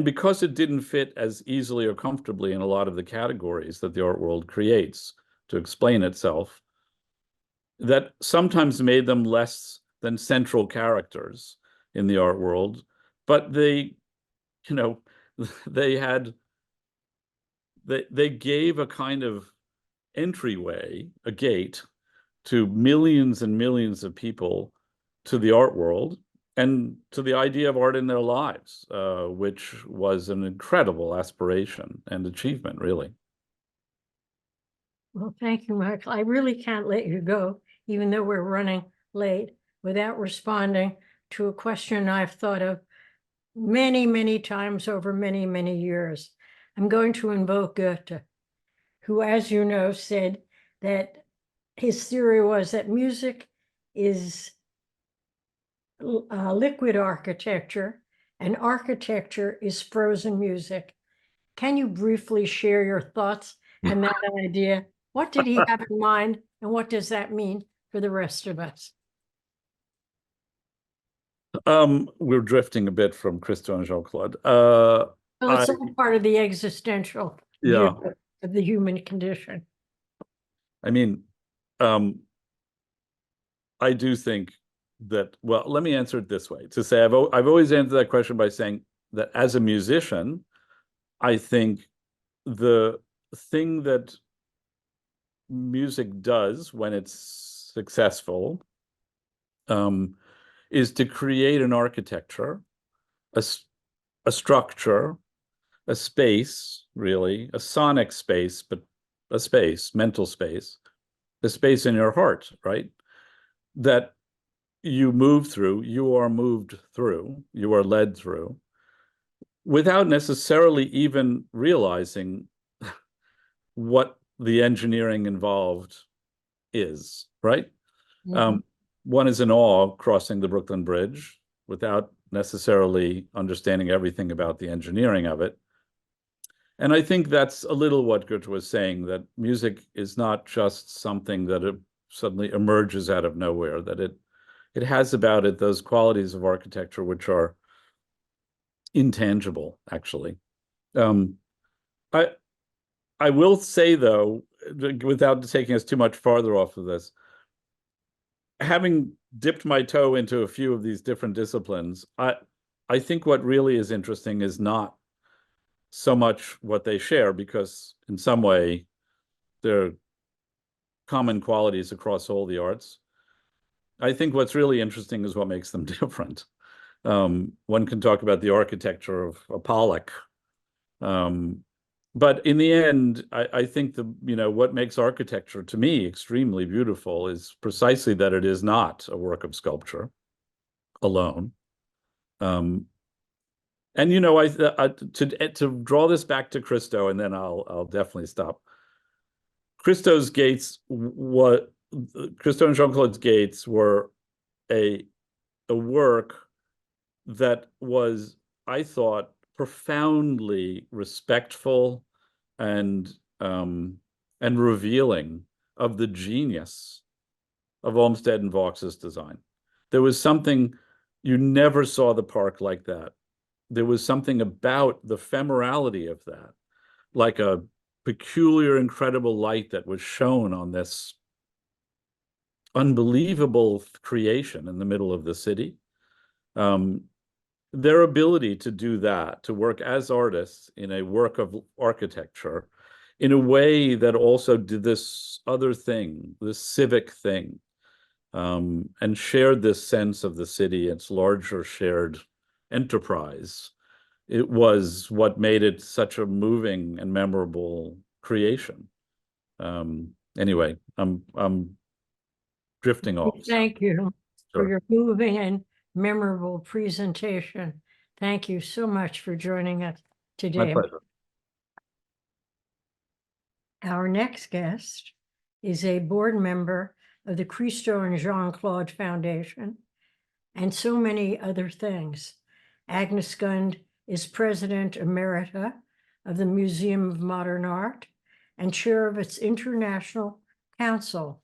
because it didn't fit as easily or comfortably in a lot of the categories that the art world creates to explain itself, that sometimes made them less than central characters in the art world, but they gave a kind of entryway, a gate, to millions and millions of people to the art world and to the idea of art in their lives, which was an incredible aspiration and achievement, really. Well, thank you, Michael. I really can't let you go, even though we're running late, without responding to a question I've thought of many, many times over many, many years. I'm going to invoke Goethe, who, as you know, said that his theory was that music is liquid architecture and architecture is frozen music. Can you briefly share your thoughts on that idea? What did he have in mind, and what does that mean for the rest of us? We're drifting a bit from Christo and Jeanne-Claude. Well, it's all part of the existential view of the human condition. I mean, I do think that, well, let me answer it this way, to say I've always answered that question by saying that as a musician, I think the thing that music does when it's successful is to create an architecture, a structure, a space, really, a sonic space, but a space, mental space, a space in your heart, right? That you move through, you are moved through, you are led through, without necessarily even realizing what the engineering involved is, right? Mm-hmm. One is in awe crossing the Brooklyn Bridge without necessarily understanding everything about the engineering of it. And I think that's a little what Goethe was saying, that music is not just something that it suddenly emerges out of nowhere, that it has about it those qualities of architecture which are intangible, actually. I will say, though, without taking us too much farther off of this, having dipped my toe into a few of these different disciplines, I think what really is interesting is not so much what they share, because in some way there are common qualities across all the arts. I think what's really interesting is what makes them different. One can talk about the architecture of a Pollock, but in the end, I think what makes architecture to me extremely beautiful is precisely that it is not a work of sculpture alone. And to draw this back to Christo, and then I'll definitely stop. Christo's gates, Christo and Jeanne-Claude's gates were a work that was, I thought, profoundly respectful and revealing of the genius of Olmsted and Vaux's design. There was something, you never saw the park like that. There was something about the ephemerality of that, like a peculiar, incredible light that was shown on this unbelievable creation in the middle of the city. their ability to do that, to work as artists in a work of architecture in a way that also did this other thing, this civic thing, and shared this sense of the city, its larger shared enterprise. It was what made it such a moving and memorable creation. Anyway, I'm drifting off. Thank you for Sure. your moving and memorable presentation. Thank you so much for joining us My today. pleasure. Our next guest is a board member of the Christo and Jeanne-Claude Foundation and so many other things. Agnes Gund is President Emerita of the Museum of Modern Art and chair of its International Council.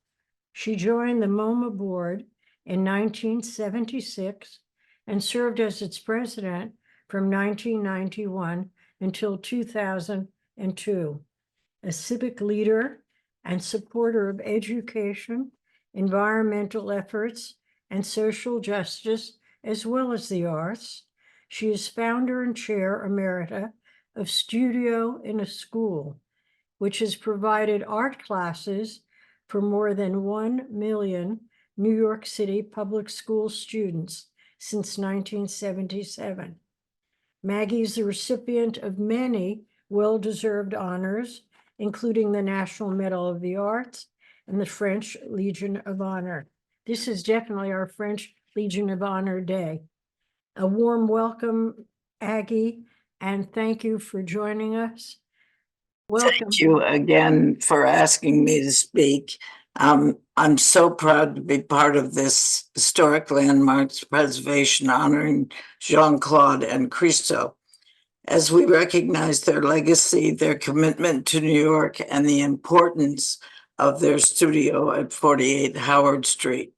She joined the MoMA board in 1976 and served as its president from 1991 until 2002. A civic leader and supporter of education, environmental efforts, and social justice, as well as the arts. She is founder and chair emerita of Studio in a School, which has provided art classes for more than 1 million New York City public school students since 1977. Maggie is the recipient of many well-deserved honors, including the National Medal of the Arts and the French Legion of Honor. This is definitely our French Legion of Honor Day. A warm welcome, Aggie, and thank you for joining us. Welcome. Thank you again for asking me to speak. I'm so proud to be part of this historic landmarks preservation honoring Jeanne-Claude and Christo. As we recognize their legacy, their commitment to New York, and the importance of their studio at 48 Howard Street.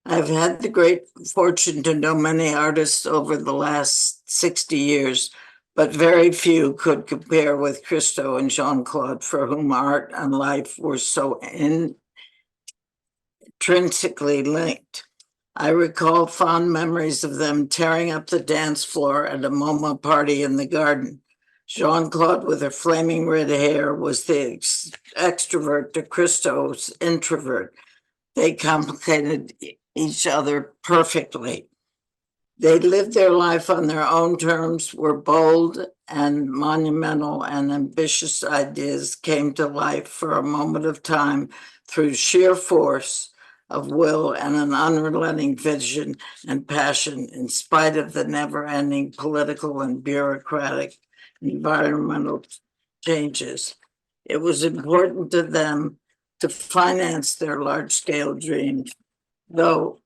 I've had the great fortune to know many artists over the last 60 years, but very few could compare with Christo and Jeanne-Claude, for whom art and life were so intrinsically linked. I recall fond memories of them tearing up the dance floor at a MoMA party in the garden. Jeanne-Claude, with her flaming red hair, was the extrovert to Christo's introvert. They complicated each other perfectly. They lived their life on their own terms, were bold and monumental, and ambitious ideas came to life for a moment of time through sheer force of will and an unrelenting vision and passion, in spite of the never-ending political and bureaucratic environmental changes. It was important to them to finance their large-scale dreams, though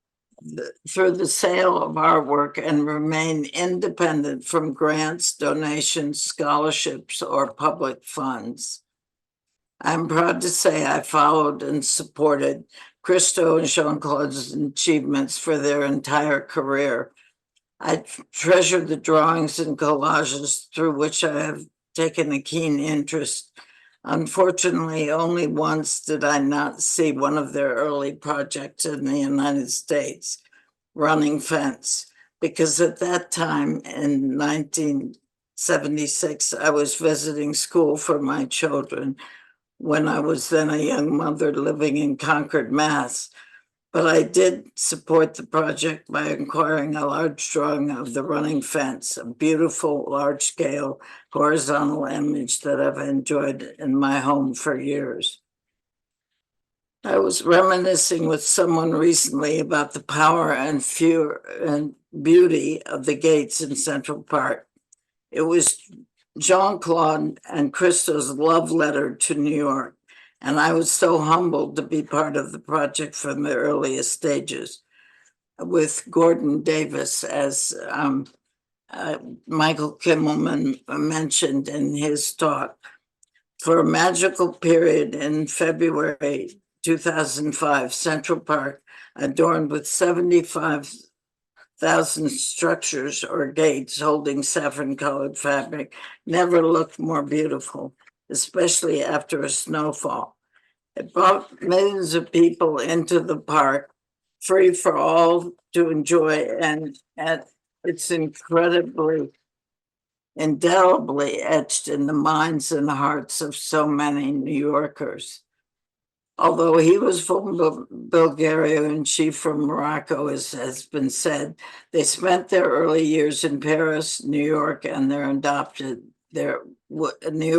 through the sale of artwork, and remain independent from grants, donations, scholarships, or public funds. I'm proud to say I followed and supported Christo and Jeanne-Claude's achievements for their entire career. I treasure the drawings and collages through which I have taken a keen interest. Unfortunately, only once did I not see one of their early projects in the United States, Running Fence, because at that time in 1976, I was visiting school for my children when I was then a young mother living in Concord, Mass. But I did support the project by acquiring a large drawing of the Running Fence, a beautiful large-scale horizontal image that I've enjoyed in my home for years. I was reminiscing with someone recently about the power and beauty of the gates in Central Park. It was Jeanne-Claude and Christo's love letter to New York, and I was so humbled to be part of the project from the earliest stages, with Gordon Davis, as Michael Kimmelman mentioned in his talk. For a magical period in February 2005, Central Park, adorned with 75,000 structures or gates holding saffron-colored fabric, never looked more beautiful, especially after a snowfall. It brought millions of people into the park, free for all to enjoy, and at It's incredibly, indelibly etched in the minds and hearts of so many New Yorkers. Although he was from Bulgaria and she from Morocco, as has been said, they spent their early years in Paris, New York, and New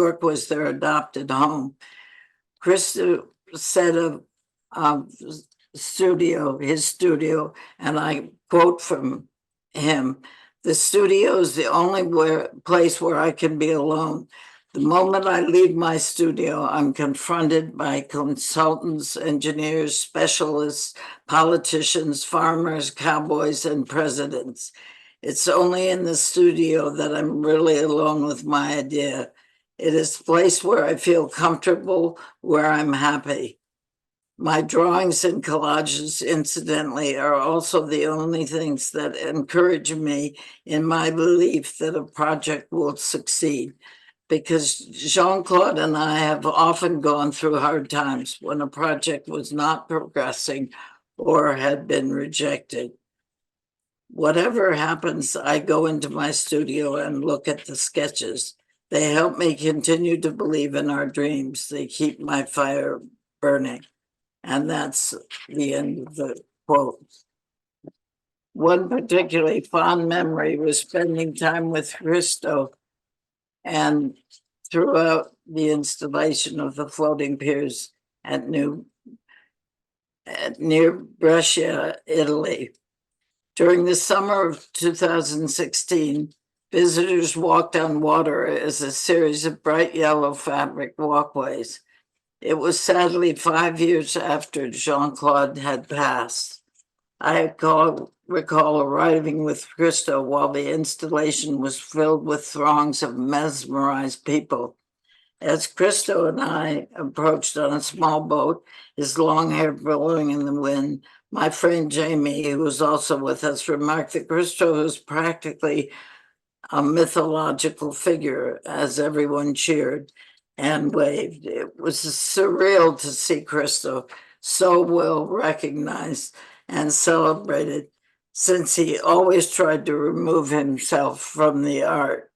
York was their adopted home. Christo said of his studio, and I quote from him, "The studio is the only place where I can be alone. The moment I leave my studio, I'm confronted by consultants, engineers, specialists, politicians, farmers, cowboys, and presidents. It's only in the studio that I'm really alone with my idea. It is a place where I feel comfortable, where I'm happy. My drawings and collages, incidentally, are also the only things that encourage me in my belief that a project will succeed. Because Jeanne-Claude and I have often gone through hard times when a project was not progressing or had been rejected. Whatever happens, I go into my studio and look at the sketches. They help me continue to believe in our dreams. They keep my fire burning." And that's the end of the quote. One particularly fond memory was spending time with Christo and throughout the installation of the floating piers at near Brescia, Italy. During the summer of 2016, visitors walked on water as a series of bright yellow fabric walkways. It was sadly 5 years after Jeanne-Claude had passed. I recall arriving with Christo while the installation was filled with throngs of mesmerized people. As Christo and I approached on a small boat, his long hair blowing in the wind, my friend Jamie, who was also with us, remarked that Christo was practically a mythological figure as everyone cheered and waved. It was surreal to see Christo so well recognized and celebrated, since he always tried to remove himself from the art.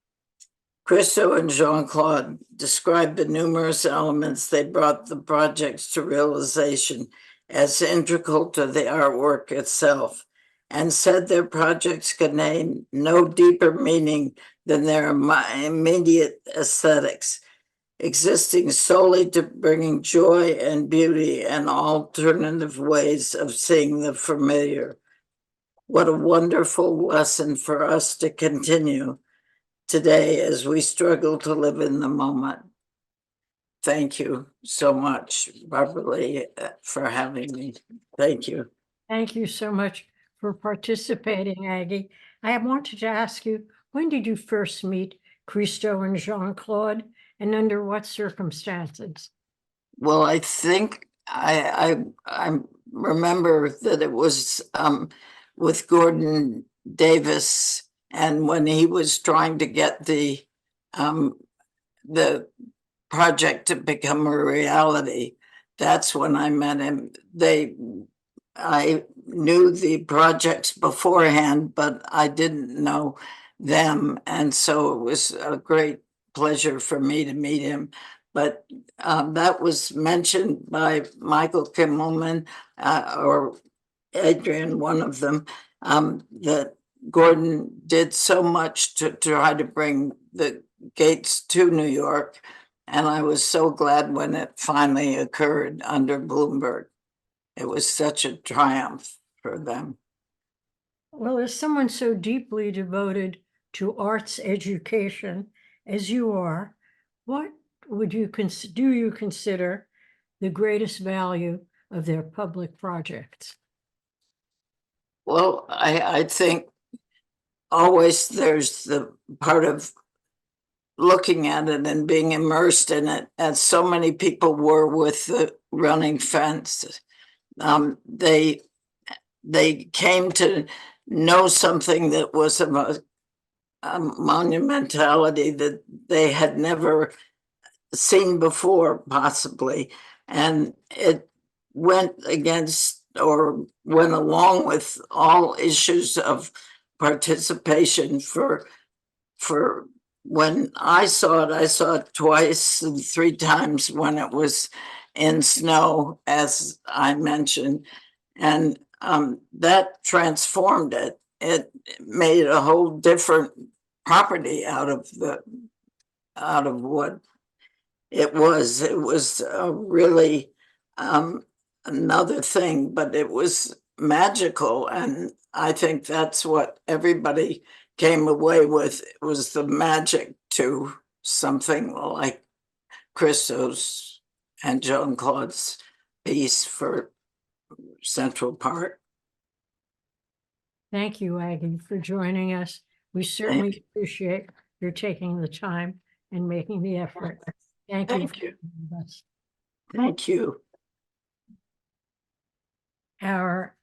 Christo and Jeanne-Claude described the numerous elements they brought the projects to realization as integral to the artwork itself, and said their projects contain no deeper meaning than their immediate aesthetics, existing solely to bringing joy and beauty and alternative ways of seeing the familiar. What a wonderful lesson for us to continue today as we struggle to live in the moment. Thank you so much, Barbaralee, for having me. Thank you. Thank you so much for participating, Aggie. I wanted to ask you, when did you first meet Christo and Jeanne-Claude, and under what circumstances? Well, I think I remember that it was with Gordon Davis, and when he was trying to get the project to become a reality, that's when I met him. I knew the projects beforehand, but I didn't know them, and so it was a great pleasure for me to meet him. But that was mentioned by Michael Kimmelman or Adrian, one of them, that Gordon did so much to try to bring the gates to New York. And I was so glad when it finally occurred under Bloomberg. It was such a triumph for them. Well, as someone so deeply devoted to arts education as you are, what would you do you consider the greatest value of their public projects? Well, I think always there's the part of looking at it and being immersed in it, as so many people were with the running fence. They came to know something that was of a monumentality that they had never seen before, possibly. And it went against or went along with all issues of participation for when I saw it twice and 3 times when it was in snow, as I mentioned, and that transformed it. It made a whole different property out of what it was. It was really another thing, but it was magical, and I think that's what everybody came away with. It was the magic to something like Christo's and Jeanne-Claude's piece for Central Park. Thank you, Aggie, for joining us. We certainly appreciate your taking the time and making the effort. Thank you. Thank you. Thank you. Our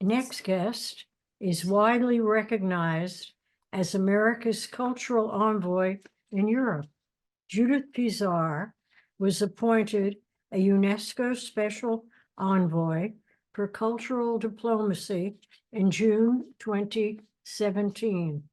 next guest is widely recognized as America's cultural envoy in Europe. Judith Pisar was appointed a UNESCO Special Envoy for Cultural Diplomacy in June 2017.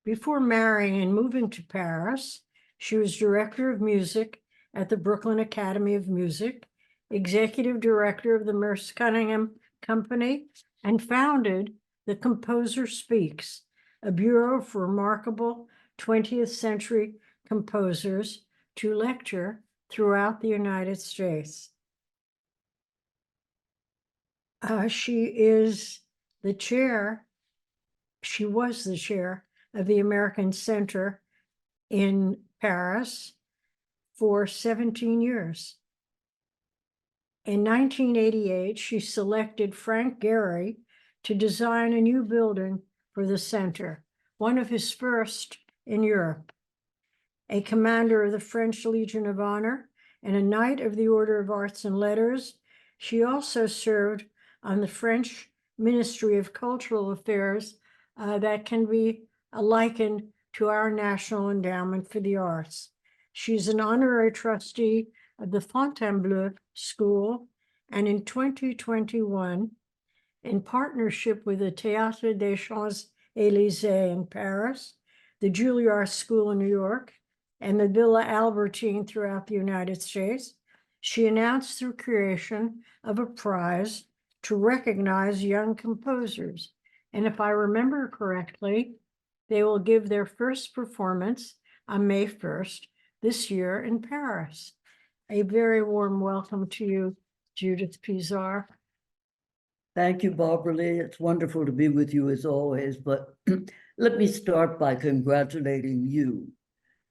Before marrying and moving to Paris, she was director of music at the Brooklyn Academy of Music, executive director of the Merce Cunningham Company, and founded The Composer Speaks, a bureau for remarkable 20th century composers to lecture throughout the United States. She was the chair of the American Center in Paris for 17 years. In 1988, she selected Frank Gehry to design a new building for the center, one of his first in Europe. A commander of the French Legion of Honor and a Knight of the Order of Arts and Letters, she also served on the French Ministry of Cultural Affairs that can be likened to our National Endowment for the Arts. She's an honorary trustee of the Fontainebleau School, and in 2021, in partnership with the Théâtre des Champs-Élysées in Paris, the Juilliard School in New York, and the Villa Albertine throughout the United States, she announced the creation of a prize to recognize young composers. And if I remember correctly, they will give their first performance on May 1st this year in Paris. A very warm welcome to you, Judith Pisar. Thank you, Barbaralee. It's wonderful to be with you as always, but let me start by congratulating you.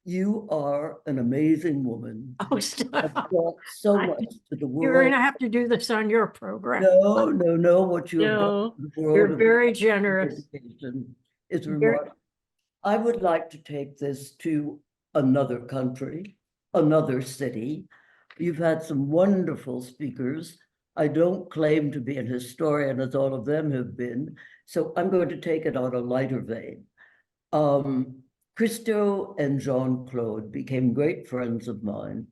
You are an amazing woman. Oh, stop. Brought so much to the world. You're going to have to do this on your program. No, what you have done No, to the world. you're very generous. It's remarkable. I would like to take this to another country, another city. You've had some wonderful speakers. I don't claim to be an historian as all of them have been, so I'm going to take it on a lighter vein. Christo and Jeanne-Claude became great friends of mine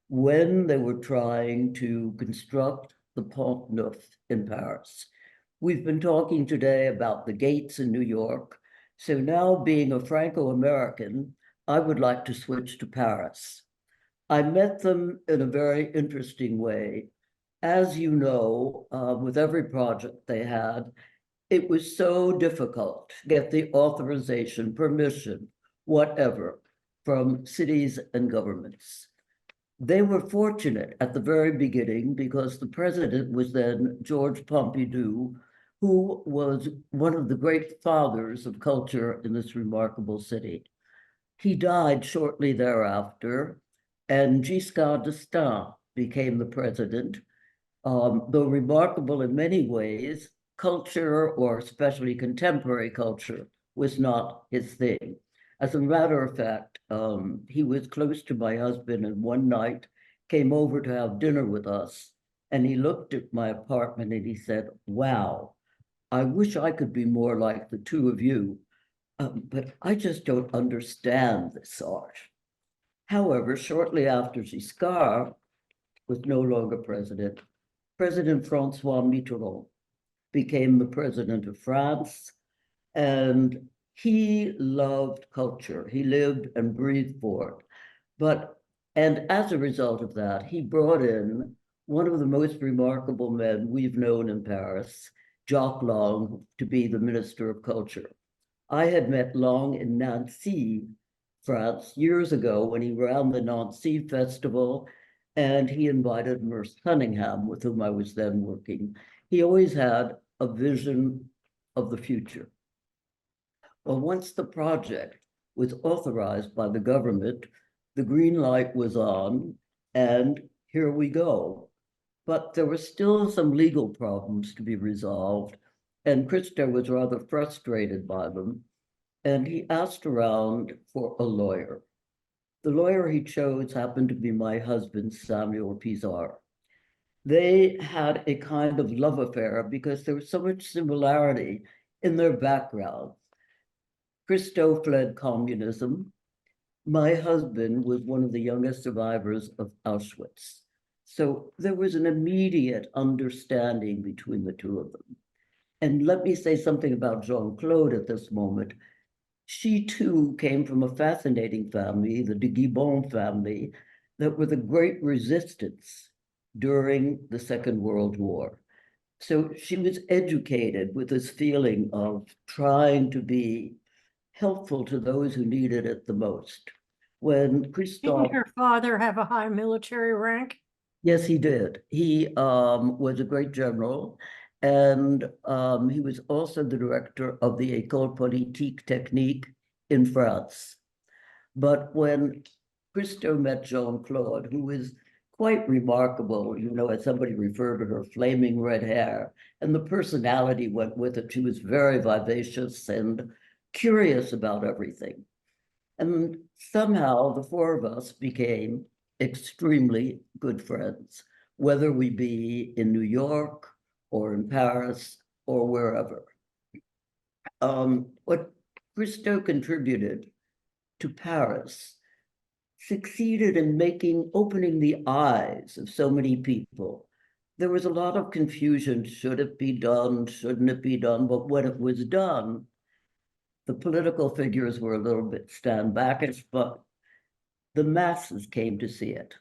when they were trying to construct the Pont Neuf in Paris. We've been talking today about the gates in New York. So now, being a Franco-American, I would like to switch to Paris. I met them in a very interesting way. As you know, with every project they had, it was so difficult to get the authorization, permission, whatever, from cities and governments. They were fortunate at the very beginning because the president was then George Pompidou, who was one of the great fathers of culture in this remarkable city. He died shortly thereafter, and Giscard d'Estaing became the president. Though remarkable in many ways, culture, or especially contemporary culture, was not his thing. As a matter of fact, he was close to my husband, and one night came over to have dinner with us, and he looked at my apartment and he said, "Wow, I wish I could be more like the two of you, but I just don't understand this art." However, shortly after Giscard was no longer president, President Francois Mitterrand became the president of France, and he loved culture. He lived and breathed for it. And as a result of that, he brought in one of the most remarkable men we've known in Paris, Jacques Lang, to be the Minister of Culture. I had met Lang in Nancy, France, years ago when he ran the Nancy Festival, and he invited Merce Cunningham, with whom I was then working. He always had a vision of the future. Well, once the project was authorized by the government, the green light was on, and here we go. But there were still some legal problems to be resolved, and Christo was rather frustrated by them, and he asked around for a lawyer. The lawyer he chose happened to be my husband, Samuel Pisar. They had a kind of love affair because there was so much similarity in their background. Christo fled communism. My husband was one of the youngest survivors of Auschwitz. So there was an immediate understanding between the two of them. And let me say something about Jeanne-Claude at this moment. She too came from a fascinating family, the de Gibbon family, that were the great resistance during the Second World War. So she was educated with this feeling of trying to be helpful to those who needed it the most. When Christophe— Didn't her father have a high military rank? Yes, he did. He was a great general, and he was also the director of the École Politique Technique in France. But when Christo met Jeanne-Claude, who was quite remarkable, you know, as somebody referred to her flaming red hair, and the personality went with it. She was very vivacious and curious about everything. And somehow the four of us became extremely good friends, whether we be in New York or in Paris or wherever. What Christo contributed to Paris succeeded in opening the eyes of so many people. There was a lot of confusion. Should it be done? Shouldn't it be done? But when it was done, the political figures were a little bit stand-backish, but the masses came to see it.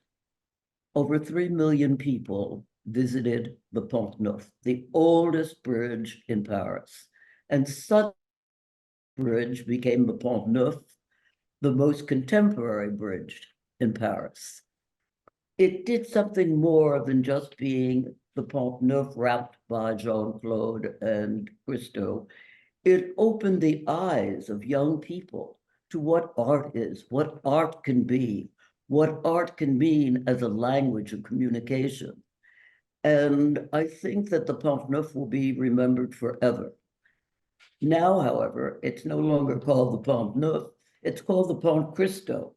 Over 3 million people visited the Pont Neuf, the oldest bridge in Paris. And such bridge became the Pont Neuf, the most contemporary bridge in Paris. It did something more than just being the Pont Neuf wrapped by Jeanne-Claude and Christo. It opened the eyes of young people to what art is, what art can be, what art can mean as a language of communication. And I think that the Pont Neuf will be remembered forever. Now, however, it's no longer called the Pont Neuf, it's called the Pont Christo.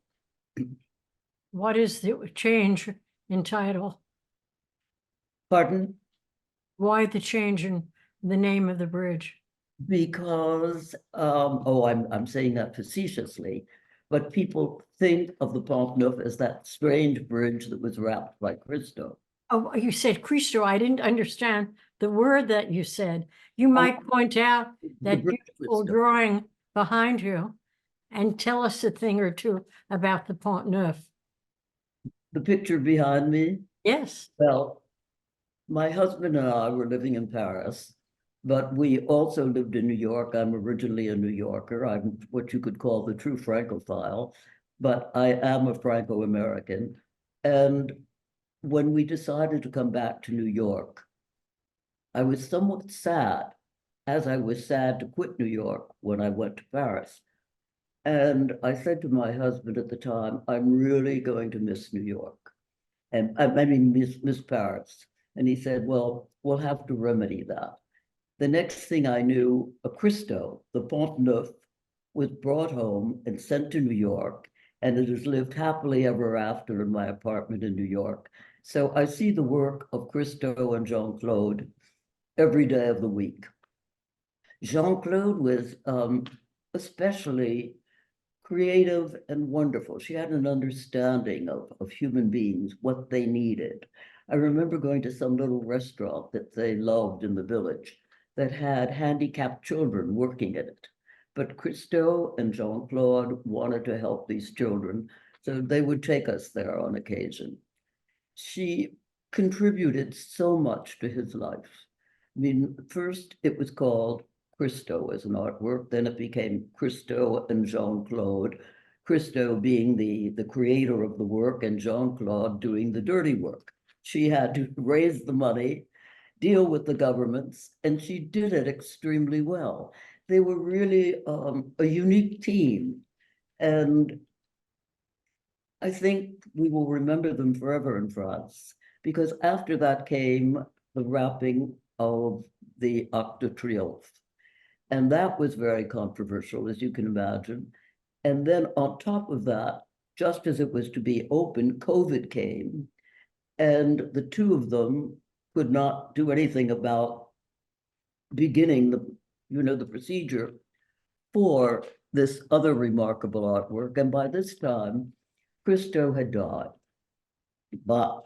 What is the change in title? Pardon? Why the change in the name of the bridge? Because, I'm saying that facetiously, but people think of the Pont Neuf as that strange bridge that was wrapped by Christo. Oh, you said Christo. I didn't understand the word that you said. You might point out that bridge beautiful Christo. drawing behind you and tell us a thing or two about the Pont Neuf. The picture behind me? Yes. Well, my husband and I were living in Paris, but we also lived in New York. I'm originally a New Yorker. I'm what you could call the true Francophile, but I am a Franco-American. And when we decided to come back to New York, I was somewhat sad, as I was sad to quit New York when I went to Paris. And I said to my husband at the time, I'm really going to miss New York. And I mean, miss Paris. And he said, well, we'll have to remedy that. The next thing I knew, a Christo, the Pont Neuf, was brought home and sent to New York, and it has lived happily ever after in my apartment in New York. So I see the work of Christo and Jeanne-Claude every day of the week. Jeanne-Claude was especially creative and wonderful. She had an understanding of human beings, what they needed. I remember going to some little restaurant that they loved in the village. that had handicapped children working in it. But Christo and Jeanne-Claude wanted to help these children, so they would take us there on occasion. She contributed so much to his life. I mean, first it was called Christo as an artwork, then it became Christo and Jeanne-Claude, Christo being the creator of the work and Jeanne-Claude doing the dirty work. She had to raise the money, deal with the governments, and she did it extremely well. They were really a unique team, and I think we will remember them forever in France, because after that came the wrapping of the Arc de Triomphe. And that was very controversial, as you can imagine. And then on top of that, just as it was to be open, COVID came, and the two of them could not do anything about beginning the procedure for this other remarkable artwork. And by this time, Christo had died, but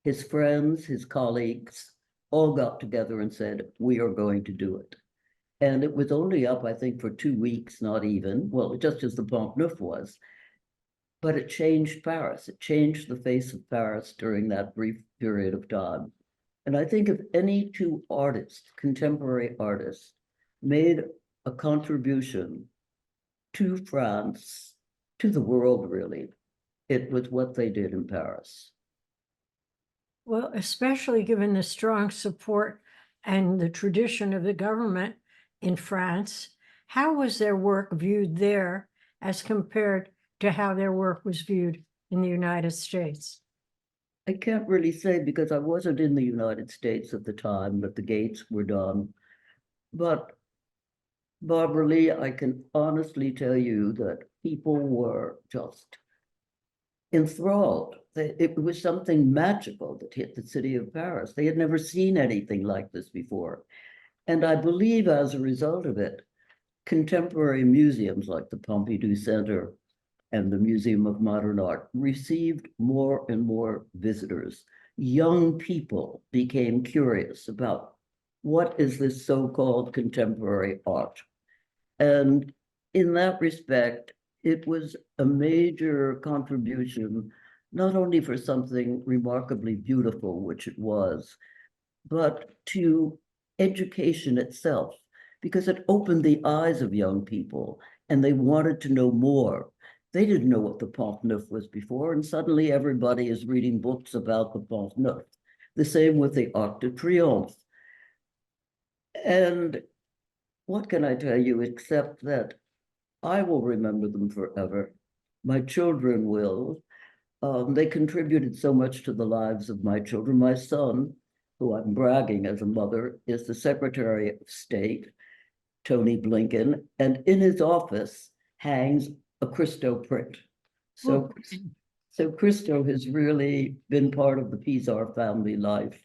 his friends, his colleagues, all got together and said, we are going to do it. And it was only up, I think, for 2 weeks, not even, well, just as the Pont Neuf was, but it changed Paris. It changed the face of Paris during that brief period of time. And I think if any two artists, contemporary artists, made a contribution to France, to the world really, it was what they did in Paris. Well, especially given the strong support and the tradition of the government in France, how was their work viewed there as compared to how their work was viewed in the United States? I can't really say because I wasn't in the United States at the time that the gates were done. But Barbaralee, I can honestly tell you that people were just enthralled. It was something magical that hit the city of Paris. They had never seen anything like this before. And I believe as a result of it, contemporary museums like the Pompidou Center and the Museum of Modern Art received more and more visitors. Young people became curious about what is this so-called contemporary art. And in that respect, it was a major contribution, not only for something remarkably beautiful, which it was, but to education itself, because it opened the eyes of young people and they wanted to know more. They didn't know what the Pont Neuf was before, and suddenly everybody is reading books about the Pont Neuf. The same with the Arc de Triomphe. And what can I tell you except that I will remember them forever. My children will. They contributed so much to the lives of my children. My son, who I'm bragging as a mother, is the Secretary of State, Tony Blinken, and in his office hangs a Christo print. So Christo has really been part of the Pisar family life,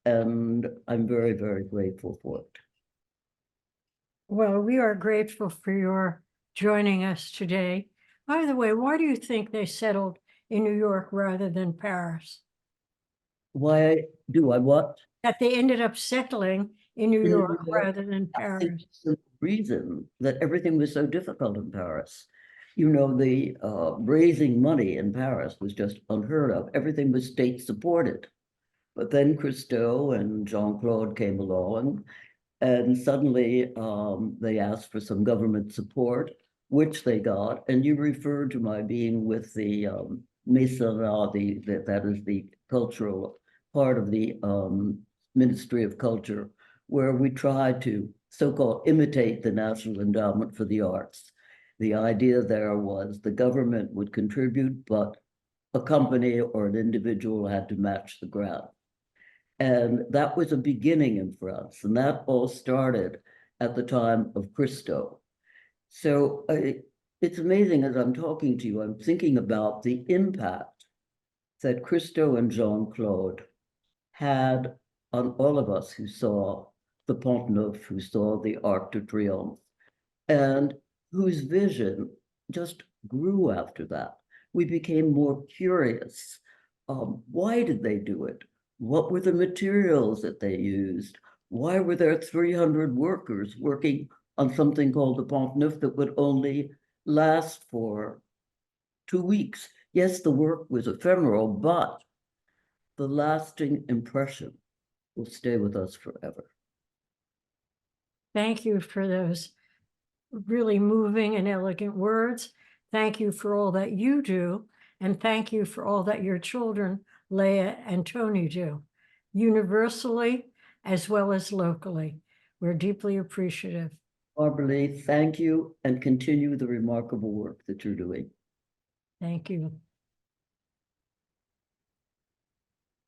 and I'm very, very grateful for it. Well, we are grateful for your joining us today. By the way, why do you think they settled in New York rather than Paris? Why do I what? That they ended up settling in New York rather than I think Paris. it's the reason that everything was so difficult in Paris. You know, the raising money in Paris was just unheard of. Everything was state supported. But then Christo and Jeanne-Claude came along, and suddenly they asked for some government support, which they got. And you referred to my being with the Mécénat, that is the cultural part of the Ministry of Culture, where we tried to so-called imitate the National Endowment for the Arts. The idea there was the government would contribute, but a company or an individual had to match the grant. And that was a beginning in France, and that all started at the time of Christo. So it's amazing as I'm talking to you, I'm thinking about the impact that Christo and Jeanne-Claude had on all of us who saw the Pont Neuf, who saw the Arc de Triomphe, and whose vision just grew after that. We became more curious. Why did they do it? What were the materials that they used? Why were there 300 workers working on something called the Pont Neuf that would only last for 2 weeks? Yes, the work was ephemeral, but the lasting impression will stay with us forever. Thank you for those really moving and elegant words. Thank you for all that you do, and thank you for all that your children, Leah and Tony, do, universally as well as locally. We're deeply appreciative. Barbaralee, thank you, and continue the remarkable work that you're doing. Thank you.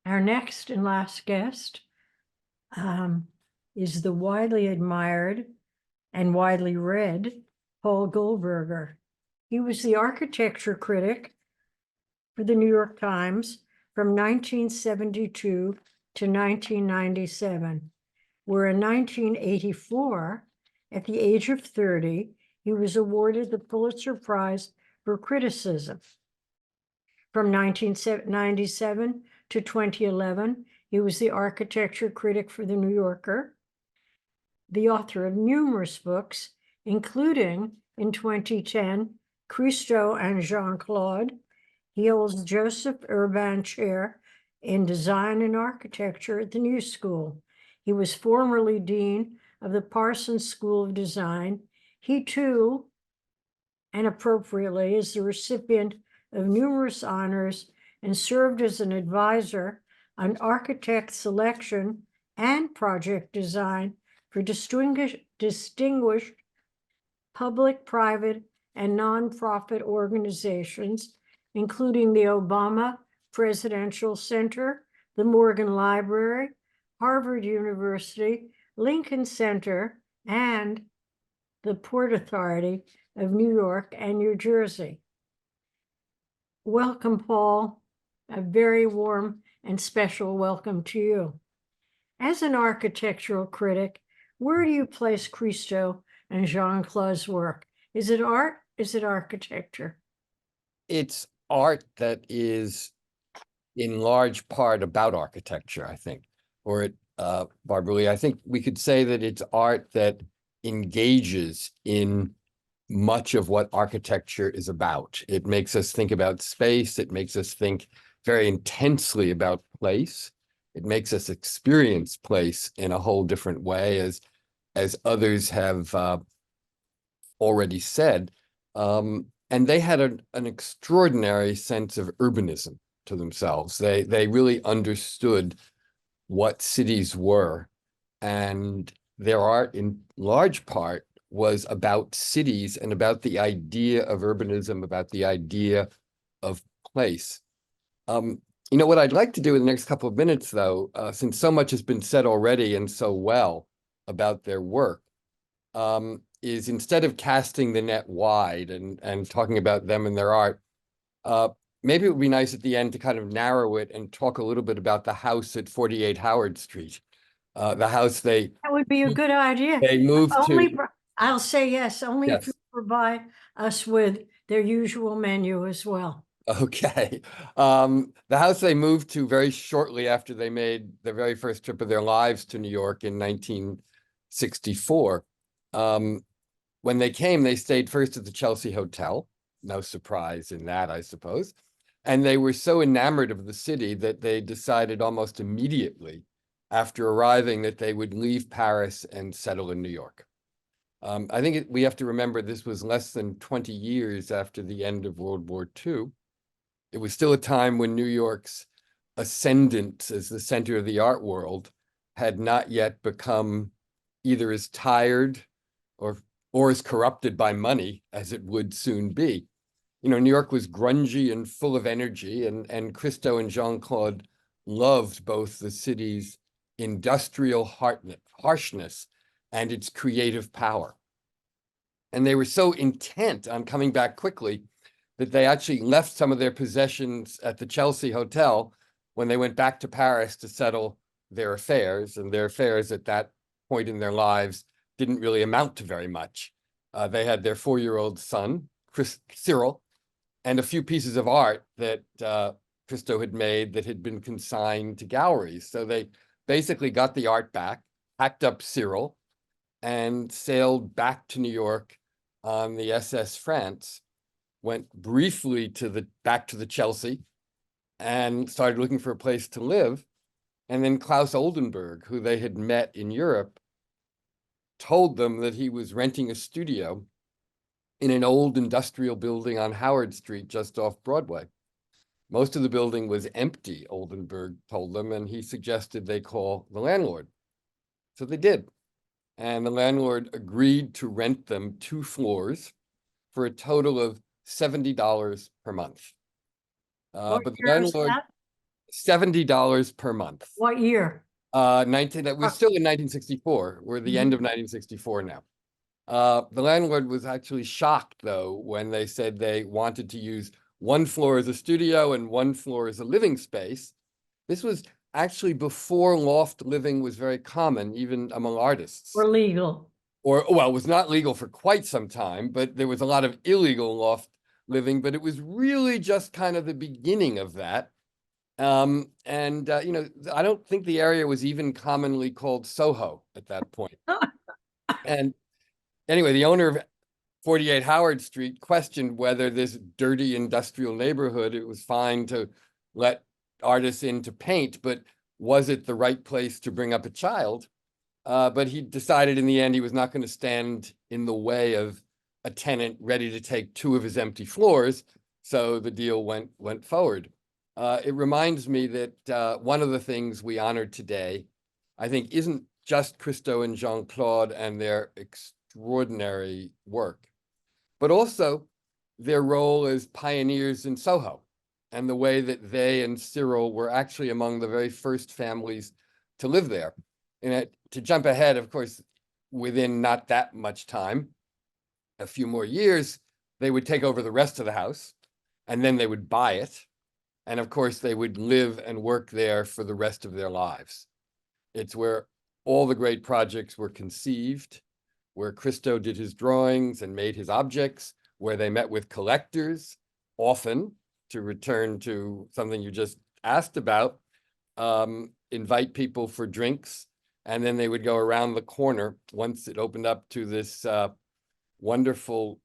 Our next and last guest is the widely admired and widely read Paul Goldberger. He was the architecture critic for the New York Times from 1972 to 1997, where in 1984, at the age of 30, he was awarded the Pulitzer Prize for Criticism. From 1997 to 2011, he was the architecture critic for the New Yorker, the author of numerous books, including in 2010, Christo and Jeanne-Claude. He holds the Joseph Urban Chair in Design and Architecture at the New School. He was formerly Dean of the Parsons School of Design. He too, and appropriately, is the recipient of numerous honors and served as an advisor on architect selection and project design for distinguished public, private, and nonprofit organizations, including the Obama Presidential Center, the Morgan Library, Harvard University, Lincoln Center, and the Port Authority of New York and New Jersey. Welcome, Paul. A very warm and special welcome to you. As an architectural critic, where do you place Christo and Jeanne-Claude's work? Is it art? Is it architecture? It's art that is in large part about architecture, I think. Or Barbaralee, I think we could say that it's art that engages in much of what architecture is about. It makes us think about space. It makes us think very intensely about place. It makes us experience place in a whole different way, as others have already said. And they had an extraordinary sense of urbanism to themselves. They really understood what cities were, and their art in large part was about cities and about the idea of urbanism, about the idea of place. You know, what I'd like to do in the next couple of minutes, though, since so much has been said already and so well about their work, is instead of casting the net wide and talking about them and their art, maybe it would be nice at the end to kind of narrow it and talk a little bit about the house at 48 Howard Street. The house that would be a good idea. they moved to. I'll say yes, only if Yes. you provide us with their usual menu as well. Okay. The house they moved to very shortly after they made the very first trip of their lives to New York in 1964. When they came, they stayed first at the Chelsea Hotel. No surprise in that, I suppose. And they were so enamored of the city that they decided almost immediately after arriving that they would leave Paris and settle in New York. I think we have to remember this was less than 20 years after the end of World War II. It was still a time when New York's ascendance as the center of the art world had not yet become either as tired or as corrupted by money as it would soon be. You know, New York was grungy and full of energy, and Christo and Jeanne-Claude loved both the city's industrial harshness and its creative power. And they were so intent on coming back quickly that they actually left some of their possessions at the Chelsea Hotel when they went back to Paris to settle their affairs. And their affairs at that point in their lives didn't really amount to very much. They had their 4-year-old son, Cyril, and a few pieces of art that Christo had made that had been consigned to galleries. So they basically got the art back. packed up Cyril and sailed back to New York on the SS France, went briefly back to the Chelsea and started looking for a place to live. And then Klaus Oldenburg, who they had met in Europe, told them that he was renting a studio in an old industrial building on Howard Street, just off Broadway. Most of the building was empty, Oldenburg told them, and he suggested they call the landlord. So they did. And the landlord agreed to rent them 2 floors for a total of $70 per month. What But the year is landlord, that? $70 per month. What year? That was still in 1964. We're the end of 1964 now. The landlord was actually shocked, though, when they said they wanted to use 1 floor as a studio and 1 floor as a living space. This was actually before loft living was very common, even among artists. Or legal? Well, it was not legal for quite some time, but there was a lot of illegal loft living, but it was really just kind of the beginning of that. You know, I don't think the area was even commonly called Soho at that point. And anyway, the owner of 48 Howard Street questioned whether this dirty industrial neighborhood, it was fine to let artists in to paint, but was it the right place to bring up a child? But he decided in the end he was not going to stand in the way of a tenant ready to take 2 of his empty floors. So the deal went forward. It reminds me that one of the things we honored today, I think, isn't just Christo and Jeanne-Claude and their extraordinary work, but also their role as pioneers in Soho and the way that they and Cyril were actually among the very first families to live there. And to jump ahead, of course, within not that much time, a few more years, they would take over the rest of the house, and then they would buy it. And of course, they would live and work there for the rest of their lives. It's where all the great projects were conceived, where Christo did his drawings and made his objects, where they met with collectors, often, to return to something you just asked about, invite people for drinks, and then they would go around the corner once it opened up to this wonderful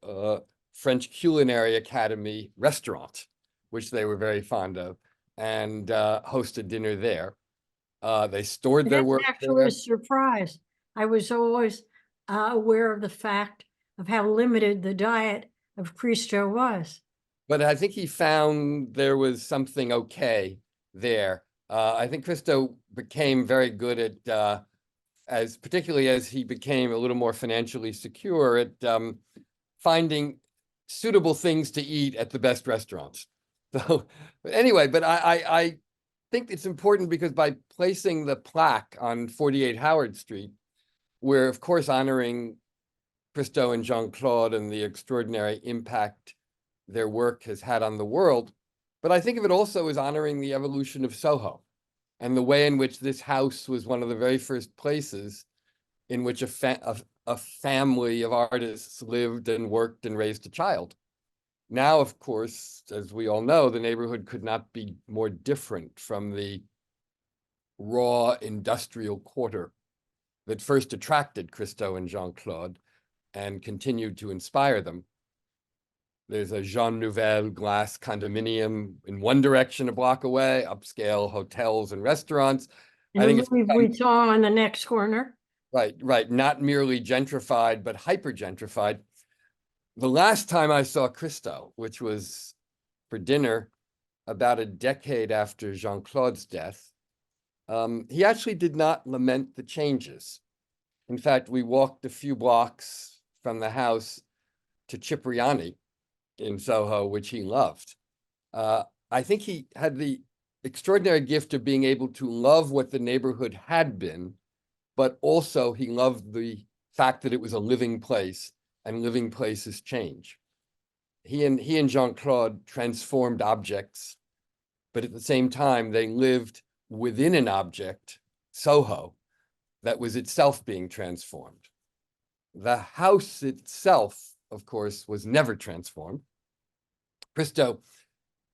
French Culinary Academy restaurant, which they were very fond of, and host a dinner there. They stored their work That's actually there. a surprise. I was always aware of the fact of how limited the diet of Christo was. But I think he found there was something okay there. I think Christo became very good at, particularly as he became a little more financially secure, at finding suitable things to eat at the best restaurants. So anyway, but I think it's important because by placing the plaque on 48 Howard Street, we're of course honoring Christo and Jeanne-Claude and the extraordinary impact their work has had on the world. But I think of it also as honoring the evolution of Soho and the way in which this house was one of the very first places in which a family of artists lived and worked and raised a child. Now, of course, as we all know, the neighborhood could not be more different from the raw industrial quarter that first attracted Christo and Jeanne-Claude and continued to inspire them. There's a Jean Nouvel glass condominium in one direction a block away, upscale hotels and restaurants. And I think Louis Vuitton on the next corner. Right. Not merely gentrified, but hyper gentrified. The last time I saw Christo, which was for dinner about a decade after Jeanne-Claude's death, he actually did not lament the changes. In fact, we walked a few blocks from the house to Cipriani in Soho, which he loved. I think he had the extraordinary gift of being able to love what the neighborhood had been, but also he loved the fact that it was a living place, and living places change. He and Jeanne-Claude transformed objects, but at the same time, they lived within an object, Soho, that was itself being transformed. The house itself, of course, was never transformed. Christo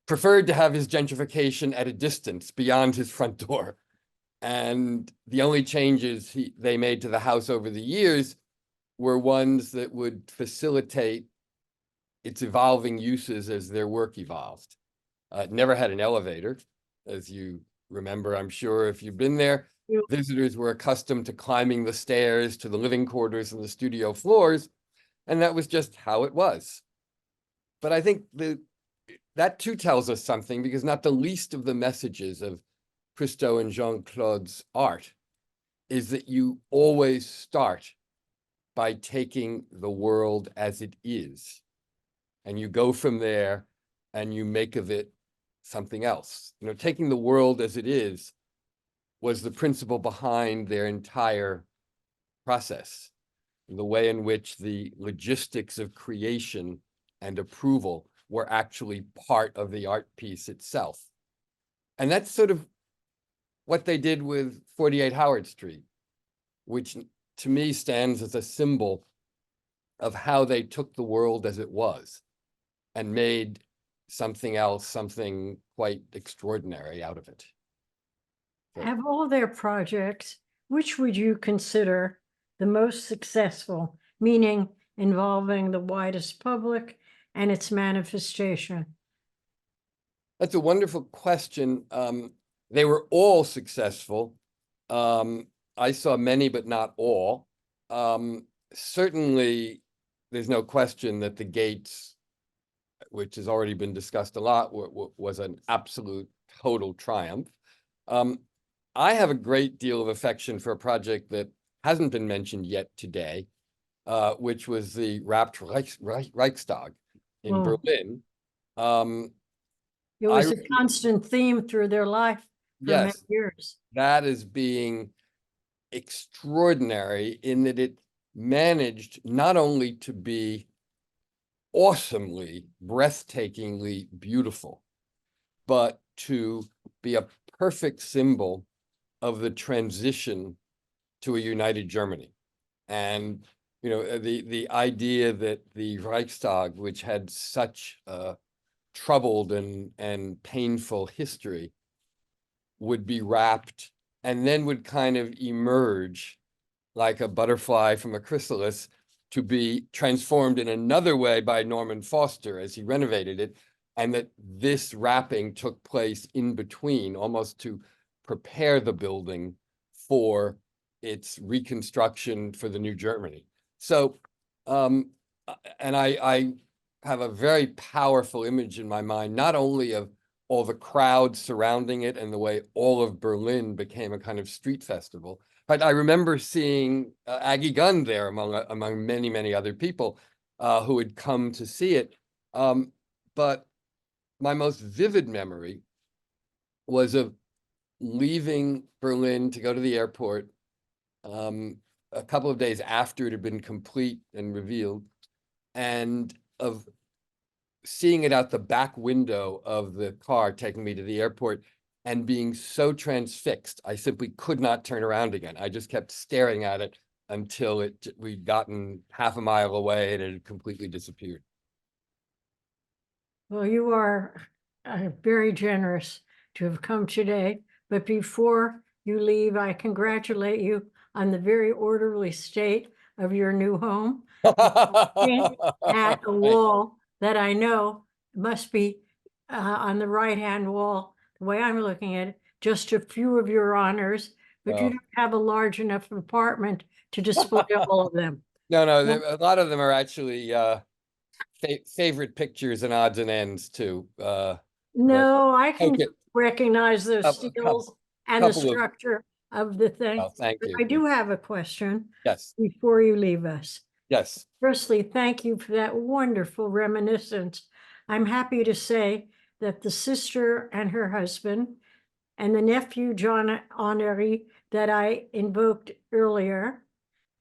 preferred to have his gentrification at a distance beyond his front door. And the only changes they made to the house over the years were ones that would facilitate its evolving uses as their work evolved. It never had an elevator, as you remember, I'm sure, if you've been there. Yep. Visitors were accustomed to climbing the stairs to the living quarters and the studio floors, and that was just how it was. But I think that too tells us something, because not the least of the messages of Christo and Jeanne-Claude's art is that you always start by taking the world as it is, and you go from there and you make of it something else. You know, taking the world as it is was the principle behind their entire process, the way in which the logistics of creation and approval were actually part of the art piece itself. And that's sort of what they did with 48 Howard Street, which to me stands as a symbol of how they took the world as it was and made something else, something quite extraordinary out of it. Of all their projects, which would you consider the most successful, meaning involving the widest public and its manifestation? That's a wonderful question. They were all successful. I saw many, but not all. Certainly, there's no question that the Gates, which has already been discussed a lot, was an absolute total triumph. I have a great deal of affection for a project that hasn't been mentioned yet today, which was the wrapped Reichstag in Berlin. It was a constant theme through their life for many Yes, years. that is being extraordinary in that it managed not only to be awesomely, breathtakingly beautiful, but to be a perfect symbol of the transition to a united Germany. And, you know, the idea that the Reichstag, which had such a troubled and painful history, would be wrapped and then would kind of emerge like a butterfly from a chrysalis to be transformed in another way by Norman Foster as he renovated it, and that this wrapping took place in between, almost to prepare the building for its reconstruction for the new Germany. So, and I have a very powerful image in my mind, not only of all the crowds surrounding it and the way all of Berlin became a kind of street festival, but I remember seeing Aggie Gund there among many, many other people who had come to see it. But my most vivid memory was of leaving Berlin to go to the airport a couple of days after it had been complete and revealed, and of seeing it out the back window of the car taking me to the airport and being so transfixed, I simply could not turn around again. I just kept staring at it until we'd gotten half a mile away and it had completely disappeared. Well, you are very generous to have come today, but before you leave, I congratulate you on the very orderly state of your new home. At a wall that I know must be on the right-hand wall, the way I'm looking at it, just a few of your honors, but you don't have a large enough apartment to display all of them. No, a lot of them are actually favorite pictures and odds and ends too. No, I can recognize those skills and the structure of the thing. Oh, thank you. I do have a question. Yes. Before you leave us. Yes. Firstly, thank you for that wonderful reminiscence. I'm happy to say that the sister and her husband and the nephew, John Honoré, that I invoked earlier,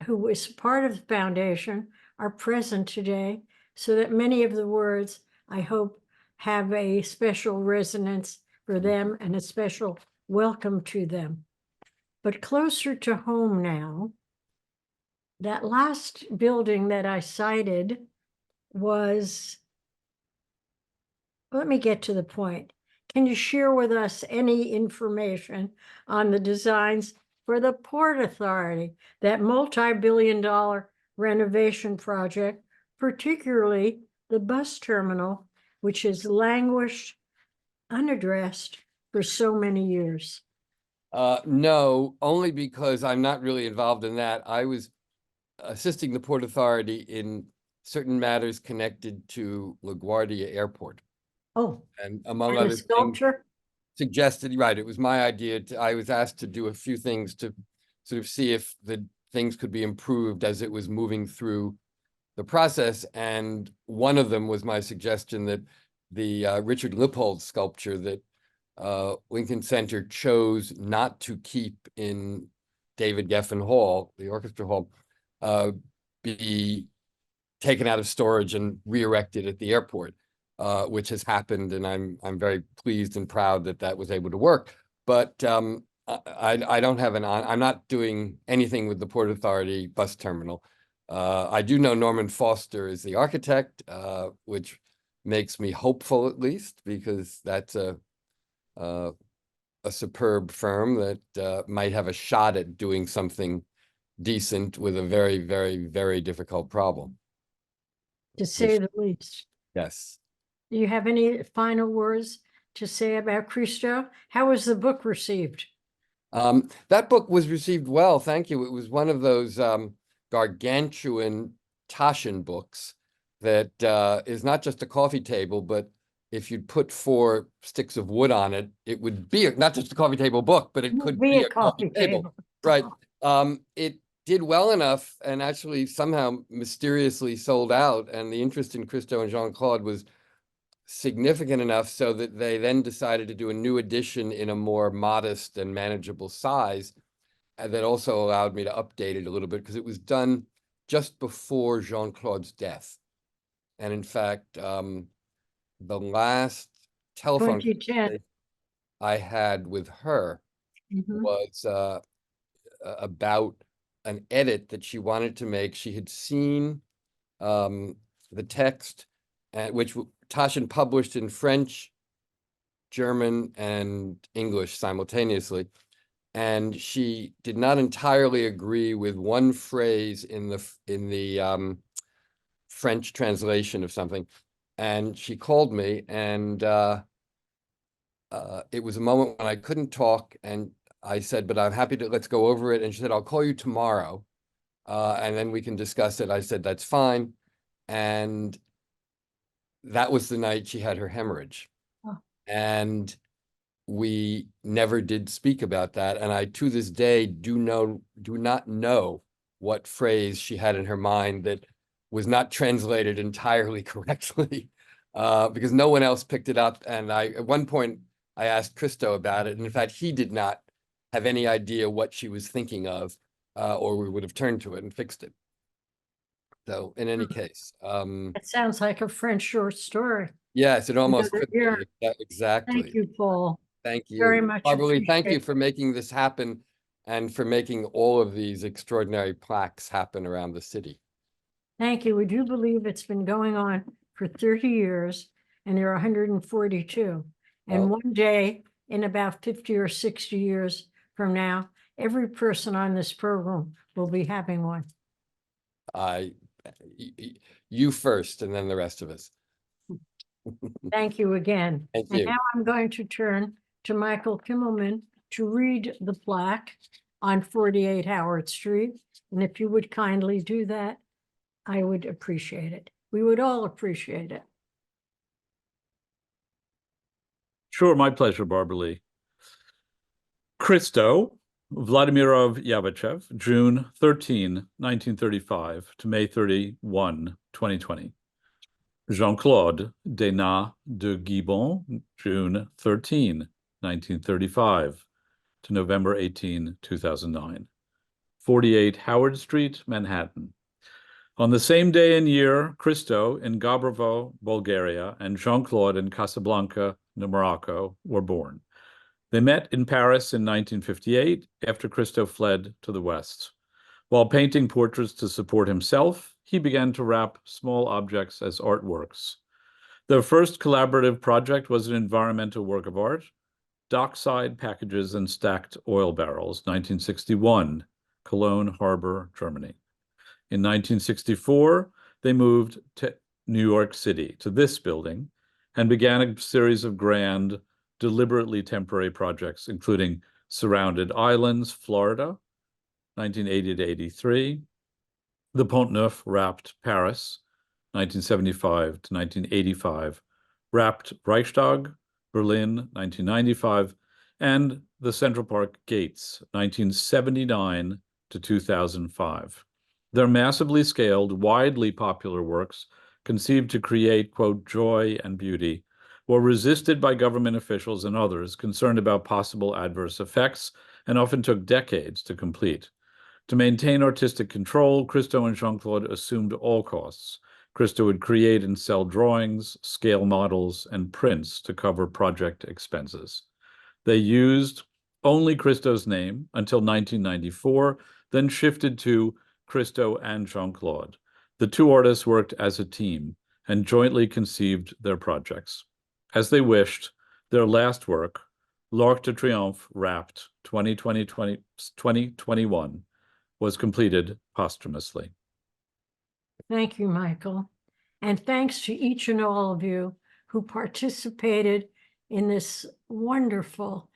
who was part of the foundation, are present today, so that many of the words, I hope, have a special resonance for them and a special welcome to them. But closer to home now, that last building that I cited was, let me get to the point. Can you share with us any information on the designs for the Port Authority, that multi-billion-dollar renovation project, particularly the bus terminal, which has languished unaddressed for so many years? No, only because I'm not really involved in that. I was assisting the Port Authority in certain matters connected to LaGuardia Airport. Oh, And among and the other things, sculpture? suggested, right, it was my idea I was asked to do a few things to sort of see if the things could be improved as it was moving through the process. And one of them was my suggestion that the Richard Lippold sculpture that Lincoln Center chose not to keep in David Geffen Hall, the orchestra hall, be taken out of storage and re-erected at the airport, which has happened, and I'm very pleased and proud that that was able to work. But I don't have I'm not doing anything with the Port Authority bus terminal. I do know Norman Foster is the architect, which makes me hopeful at least, because that's a superb firm that might have a shot at doing something decent with a very, very, very difficult problem. To say the least. Yes. Do you have any final words to say about Christo? How was the book received? That book was received well, thank you. It was one of those gargantuan Taschen books that is not just a coffee table, but if you'd put 4 sticks of wood on it, it would be not just a coffee table book, but it could be a coffee table. Right. It did well enough and actually somehow mysteriously sold out. And the interest in Christo and Jeanne-Claude was significant enough so that they then decided to do a new edition in a more modest and manageable size. And that also allowed me to update it a little bit because it was done just before Jeanne-Claude's death. And in fact, the last telephone 2010. I had with her was about an edit that she wanted to make. She had seen the text, which Taschen published in French, German, and English simultaneously. And she did not entirely agree with one phrase in the French translation of something. And she called me, and it was a moment when I couldn't talk, and I said, but I'm happy to, let's go over it. And she said, I'll call you tomorrow, and then we can discuss it. I said, that's fine. And that was the night she had her hemorrhage. Oh. And we never did speak about that. And I, to this day, do not know what phrase she had in her mind that was not translated entirely correctly, because no one else picked it up. And at one point, I asked Christo about it. And in fact, he did not have any idea what she was thinking of, or we would have turned to it and fixed it. So in any case. It sounds like a French short story. Yes, it almost Another could be. year. Exactly. Thank you, Paul. Thank you. Very much Barbaralee, thank you appreciate for making this happen and for making all of these extraordinary plaques happen around the city. Thank you. Would you believe it's been going on for 30 years and there are 142? And Wow. one day, in about 50 or 60 years from now, every person on this program will be having one. You first, and then the rest of us. Thank you again. Thank And you. now I'm going to turn to Michael Kimmelman to read the plaque on 48 Howard Street. And if you would kindly do that, I would appreciate it. We would all appreciate it. Sure, my pleasure, Barbaralee. Christo, Vladimirov Yabachev, June 13, 1935 to May 31, 2020. Jean-Claude Desnaz de Guibon, June 13, 1935 to November 18, 2009. 48 Howard Street, Manhattan. On the same day and year, Christo in Gabrovo, Bulgaria, and Jean-Claude in Casablanca, Morocco, were born. They met in Paris in 1958 after Christo fled to the West. While painting portraits to support himself, he began to wrap small objects as artworks. Their first collaborative project was an environmental work of art, Dockside Packages and Stacked Oil Barrels, 1961, Cologne Harbor, Germany. In 1964, they moved to New York City, to this building, and began a series of grand, deliberately temporary projects, including Surrounded Islands, Florida, 1980 to 83, the Pont Neuf Wrapped Paris, 1975 to 1985, Wrapped Reichstag, Berlin, 1995, and the Central Park Gates, 1979 to 2005. They're massively scaled, widely popular works, conceived to create, quote, joy and beauty, were resisted by government officials and others concerned about possible adverse effects, and often took decades to complete. To maintain artistic control, Christo and Jeanne-Claude assumed all costs. Christo would create and sell drawings, scale models, and prints to cover project expenses. They used only Christo's name until 1994, then shifted to Christo and Jeanne-Claude. The two artists worked as a team and jointly conceived their projects. As they wished, their last work, L'Arc de Triomphe Wrapped 2021, was completed posthumously. Thank you, Michael. And thanks to each and all of you who participated in this wonderful,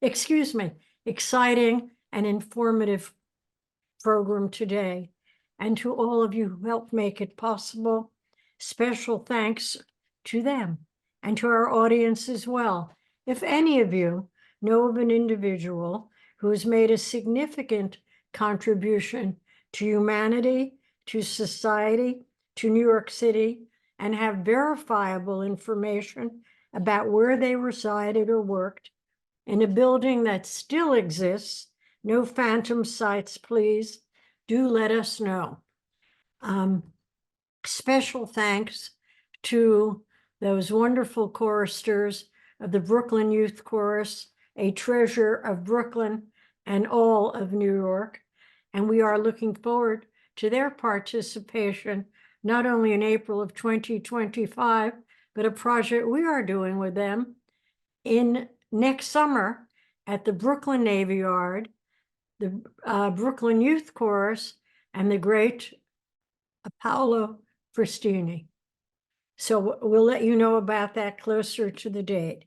exciting and informative program today. And to all of you who helped make it possible, special thanks to them and to our audience as well. If any of you know of an individual who has made a significant contribution to humanity, to society, to New York City, and have verifiable information about where they resided or worked in a building that still exists, no phantom sites, please, do let us know. Special thanks to those wonderful choristers of the Brooklyn Youth Chorus, a treasure of Brooklyn and all of New York. And we are looking forward to their participation, not only in April of 2025, but a project we are doing with them in next summer at the Brooklyn Navy Yard, the Brooklyn Youth Chorus, and the great Paolo Fristini. So we'll let you know about that closer to the date.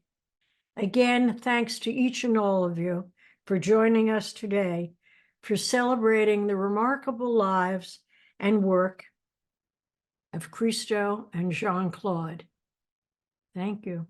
Again, thanks to each and all of you for joining us today, for celebrating the remarkable lives and work of Christo and Jeanne-Claude. Thank you.